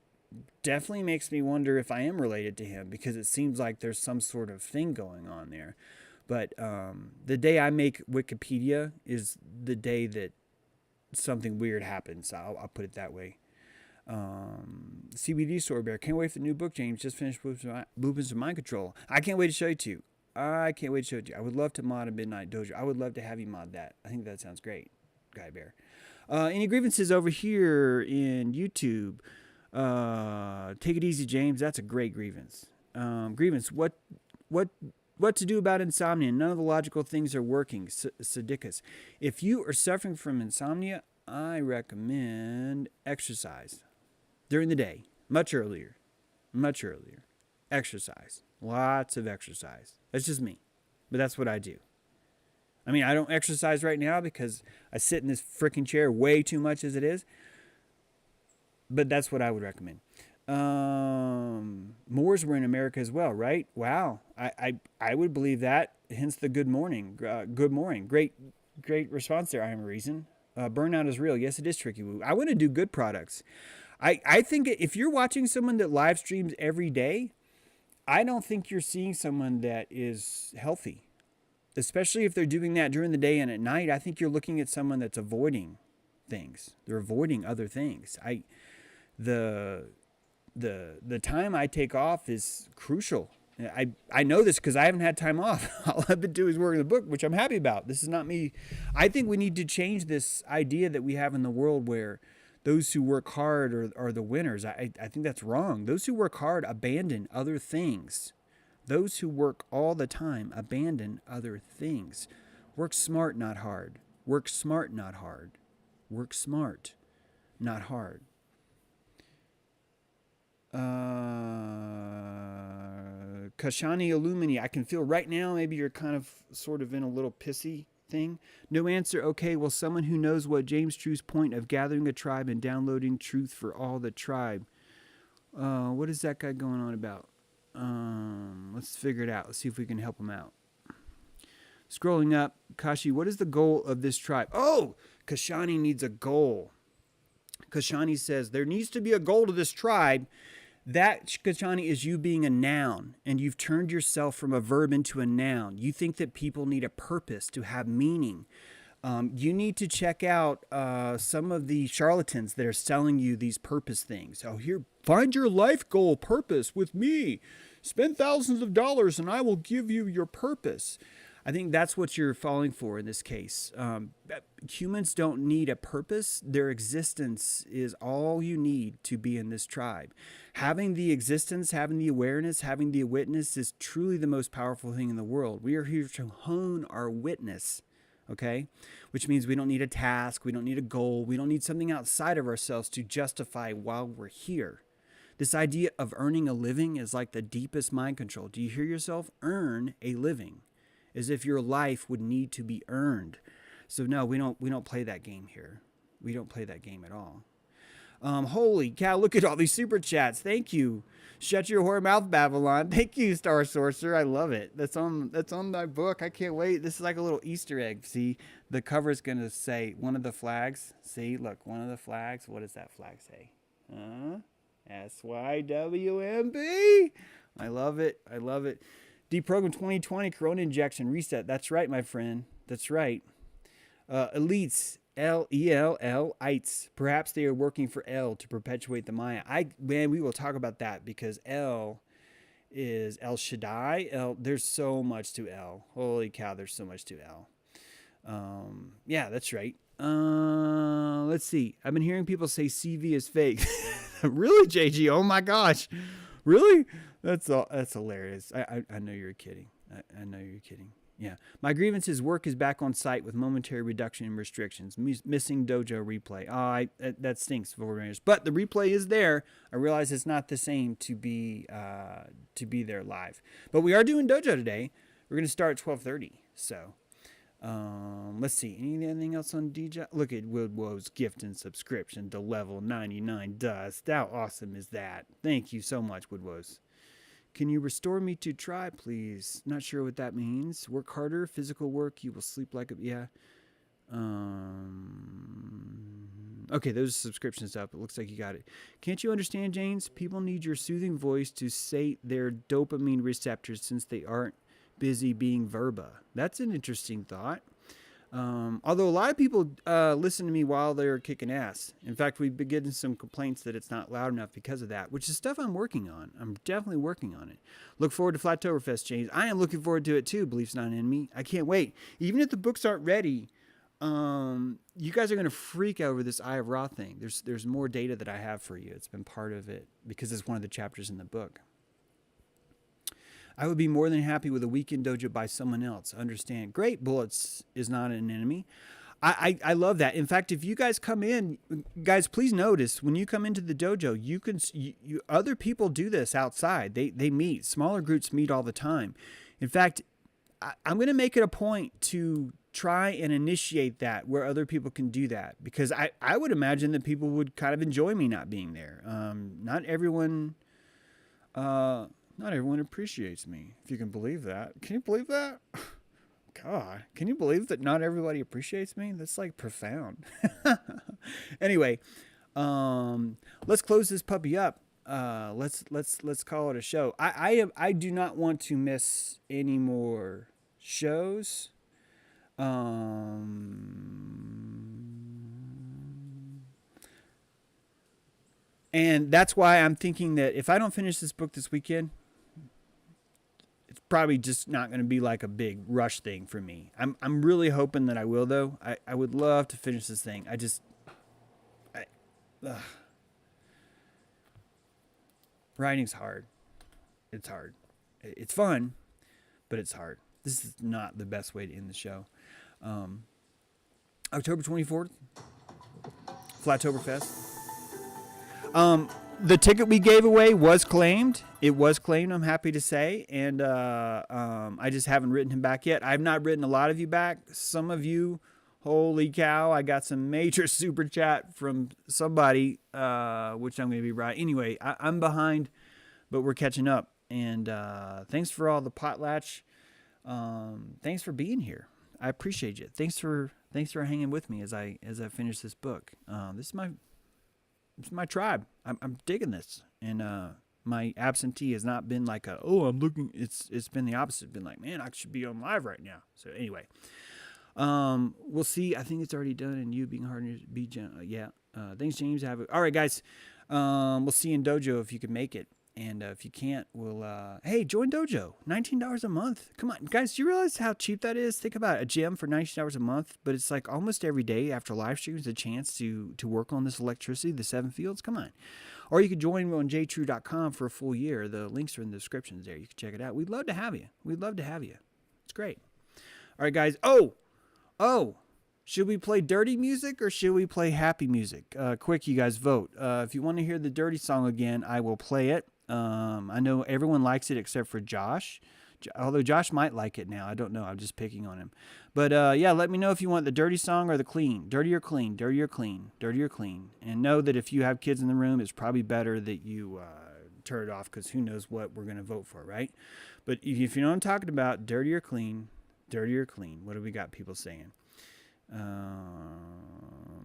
definitely makes me wonder if I am related to him, because it seems like there's some sort of thing going on there. But the day I make Wikipedia is the day that something weird happens. I'll put it that way. CBD Store Bear. Can't wait for the new book, James. Just finished Blueprints of Mind Control. I can't wait to show it to you. I can't wait to show it to you. I would love to mod a Midnight Dojo. I would love to have you mod that. I think that sounds great, Guy Bear. Any grievances over here in YouTube? Take it easy, James. That's a great grievance. Grievance. What to do about insomnia? None of the logical things are working. Sadicus. If you are suffering from insomnia, I recommend exercise during the day. Much earlier. Exercise. Lots of exercise. That's just me. But that's what I do. I mean, I don't exercise right now because I sit in this freaking chair way too much as it is. But that's what I would recommend. Moors were in America as well, right? Wow. I would believe that. Hence the good morning. Good morning. Great response there, I am a reason. Burnout is real. Yes, it is tricky. I want to do good products. I think if you're watching someone that live streams every day, I don't think you're seeing someone that is healthy. Especially if they're doing that during the day and at night. I think you're looking at someone that's avoiding things. They're avoiding other things. The time I take off is crucial. I know this because I haven't had time off. All I've been doing is working the book, which I'm happy about. This is not me. I think we need to change this idea that we have in the world where those who work hard are the winners. I think that's wrong. Those who work hard abandon other things. Those who work all the time abandon other things. Work smart, not hard. Work smart, not hard. Work smart, not hard. Kashani Illumini, I can feel right now maybe you're kind of sort of in a little pissy thing. No answer. Okay, well, someone who knows what James True's point of gathering a tribe and downloading truth for all the tribe. What is that guy going on about? Let's figure it out. Let's see if we can help him out. Scrolling up, Kashi, what is the goal of this tribe? Oh, Kashani needs a goal. Kashani says, there needs to be a goal to this tribe. That, Kashani, is you being a noun, and you've turned yourself from a verb into a noun. You think that people need a purpose to have meaning. You need to check out some of the charlatans that are selling you these purpose things. Oh, here, find your life goal purpose with me. Spend thousands of dollars and I will give you your purpose. I think that's what you're falling for in this case. Humans don't need a purpose. Their existence is all you need to be in this tribe. Having the existence, having the awareness, having the witness is truly the most powerful thing in the world. We are here to hone our witness, okay? Which means we don't need a task, we don't need a goal, we don't need something outside of ourselves to justify while we're here. This idea of earning a living is like the deepest mind control. Do you hear yourself? Earn a living. As if your life would need to be earned. So no, we don't play that game here. We don't play that game at all. Holy cow, look at all these super chats. Thank you. Shut your whore mouth, Babylon. Thank you, Star Sorcerer. I love it. That's on my book. I can't wait. This is like a little Easter egg. See, the cover is going to say one of the flags. See, look, one of the flags. What does that flag say? SYWMB. I love it. I love it. Deprogram 2020, Corona injection, reset. That's right, my friend. That's right. Elites, L-E-L-L-ites. Perhaps they are working for L to perpetuate the Maya. Man, we will talk about that because L is El Shaddai. There's so much to L. Holy cow, there's so much to L. Yeah, that's right. Let's see. I've been hearing people say CV is fake. Really, JG? Oh my gosh. Really? That's hilarious. I know you're kidding. I know you're kidding. Yeah. My grievance is work is back on site with momentary reduction in restrictions. Missing dojo replay. That stinks, Vormers. But the replay is there. I realize it's not the same to be there live. But we are doing dojo today. We're going to start at 12:30. So, let's see. Anything else on DJ? Look at Woodwow's gift and subscription to level 99 dust. How awesome is that? Thank you so much, Woodwows. Can you restore me to try, please? Not sure what that means. Work harder, physical work. You will sleep like a... Yeah. Okay, those subscriptions up. It looks like you got it. Can't you understand, James? People need your soothing voice to sate their dopamine receptors since they aren't busy being verba. That's an interesting thought. Although a lot of people listen to me while they're kicking ass. In fact, we've been getting some complaints that it's not loud enough because of that, which is stuff I'm working on. I'm definitely working on it. Look forward to Flattoberfest, James. I am looking forward to it too, Belief's Not in Me. I can't wait. Even if the books aren't ready, you guys are going to freak over this Eye of Ra thing. There's more data that I have for you. It's been part of it because it's one of the chapters in the book. I would be more than happy with a weekend dojo by someone else. Understand? Great. Bullets is not an enemy. I love that. In fact, if you guys come in, guys, please notice when you come into the dojo, you can other people do this outside. They meet. Smaller groups meet all the time. In fact, I'm going to make it a point to try and initiate that where other people can do that because I would imagine that people would kind of enjoy me not being there. Not everyone appreciates me, if you can believe that. Can you believe that? God, can you believe that not everybody appreciates me? That's like profound. Anyway, let's close this puppy up. Let's call it a show. I do not want to miss any more shows. And that's why I'm thinking that if I don't finish this book this weekend, it's probably just not going to be like a big rush thing for me. I'm really hoping that I will, though. I would love to finish this thing. Writing's hard. It's hard. It's fun, but it's hard. This is not the best way to end the show. October 24th, Flattoberfest. The ticket we gave away was claimed. It was claimed, I'm happy to say. And I just haven't written him back yet. I've not written a lot of you back. Some of you, holy cow, I got some major super chat from somebody, which I'm going to be right. Anyway, I'm behind, but we're catching up. And thanks for all the potlatch. Thanks for being here. I appreciate you. Thanks for hanging with me as I finish this book. This is my tribe. I'm digging this, and my absentee has not been like I'm looking. It's been the opposite. It's been like, man, I should be on live right now. So anyway, we'll see. I think it's already done, and you being hard to be gentle. Yeah. Thanks, James. All right, guys. We'll see you in Dojo if you can make it. And if you can't, we'll, hey, join Dojo. $19 a month. Come on, guys, do you realize how cheap that is? Think about it, a gym for $19 a month, but it's like almost every day after live streams a chance to work on this electricity, the 7 fields. Come on. Or you could join on jtrue.com for a full year. The links are in the descriptions there. You can check it out. We'd love to have you. It's great. All right, guys. Oh. Should we play dirty music or should we play happy music? Quick, you guys vote. If you want to hear the dirty song again, I will play it. I know everyone likes it except for Josh. Although Josh might like it now. I don't know. I'm just picking on him. But yeah, let me know if you want the dirty song or the clean. Dirty or clean. Dirty or clean. Dirty or clean. And know that if you have kids in the room, it's probably better that you turn it off because who knows what we're going to vote for, right? But if you know what I'm talking about, dirty or clean. Dirty or clean. What do we got people saying?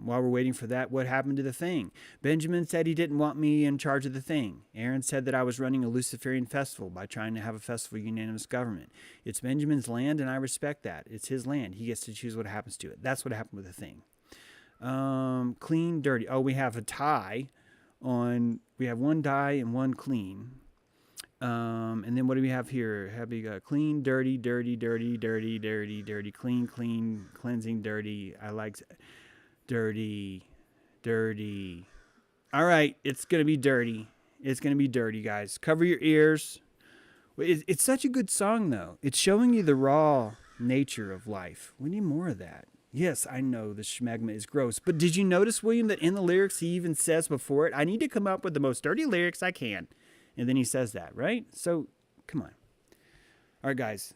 While we're waiting for that, what happened to the thing? Benjamin said he didn't want me in charge of the thing. Aaron said that I was running a Luciferian festival by trying to have a festival unanimous government. It's Benjamin's land, and I respect that. It's his land. He gets to choose what happens to it. That's what happened with the thing. Clean, dirty. Oh, we have a tie on. We have one die and one clean. And then what do we have here? Clean, dirty, dirty, dirty, dirty, dirty, dirty, clean, clean, cleansing, dirty. I like dirty, dirty. All right, it's going to be dirty. It's going to be dirty, guys. Cover your ears. It's such a good song, though. It's showing you the raw nature of life. We need more of that. Yes, I know the schmegma is gross. But did you notice, William, that in the lyrics he even says before it, I need to come up with the most dirty lyrics I can. And then he says that, right? So, come on. All right, guys.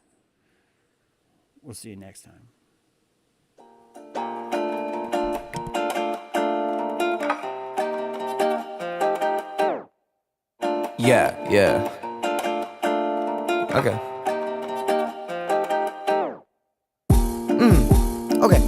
We'll see you next time. Yeah. Okay. Okay.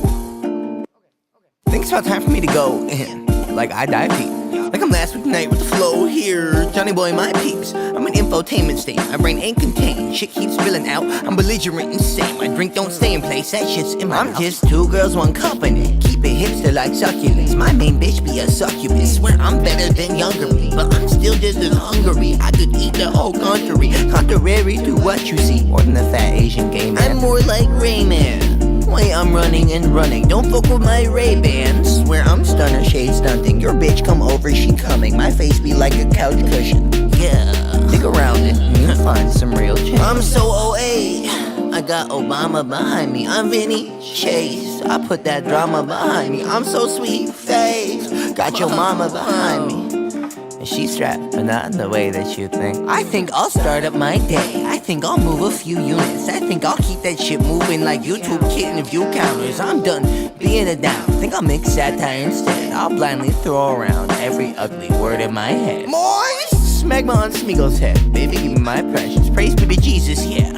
Think it's about time for me to go in. Like I dive deep. Like I'm last week night with the flow here. Johnny boy, my peeps. I'm an infotainment state. My brain ain't contained. Shit keeps spilling out. I'm belligerent insane. My drink don't stay in place. That shit's in my mouth. I'm just 2 girls, 1 company. Keep it hipster like succulents. My main bitch be a succubus. Swear I'm better than younger me. But I'm still just as hungry. I could eat the whole country. Contrary to what you see. More than a fat Asian gay man. I'm more like Rayman. Way I'm running and running. Don't fuck with my Ray-Bans. Swear I'm stunner shade stunting. Your bitch come over, she coming. My face be like a couch cushion. Yeah, dig around it and you'll find some real change. I'm so OA. I got Obama behind me. I'm Vinny Chase. I put that drama behind me. I'm so sweet face. Got your mama behind me. And she's strapped, but not in the way that you think. I think I'll start up my day. I think I'll move a few units. I think I'll keep that shit moving like YouTube kitten view counters. I'm done being a down. Think I'll make satire instead. I'll blindly throw around every ugly word in my head. Moist! Smegma on Smeagol's head. Baby, give me my precious. Praise be to Jesus, yeah.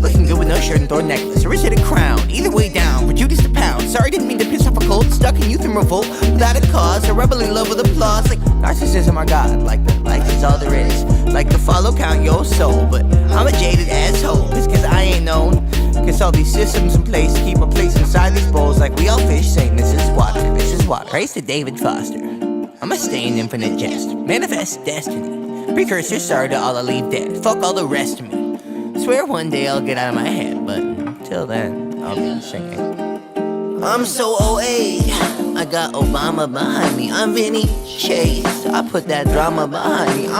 Looking good with no shirt and thorn necklace. Or is it a crown? Either way down, for Judas the pound. Sorry, didn't mean to piss off a cold. Stuck in youth and revolt without a cause. A rebel in love with applause. Like narcissism or God. Like the life is all there is. Like the follow count your soul. But I'm a jaded asshole. It's cause I ain't known. Cause all these systems in place keep a place inside these bowls. Like we all fish saying this is water. This is water. Praise to David Foster. I'm a stay in infinite jest. Manifest destiny. Precursor, sorry to all I leave dead. Fuck all the rest of me. Swear one day I'll get out of my head, but until then, I'll be singing. I'm so OA. I got Obama behind me. I'm Vinny Chase. I put that drama behind me. I'm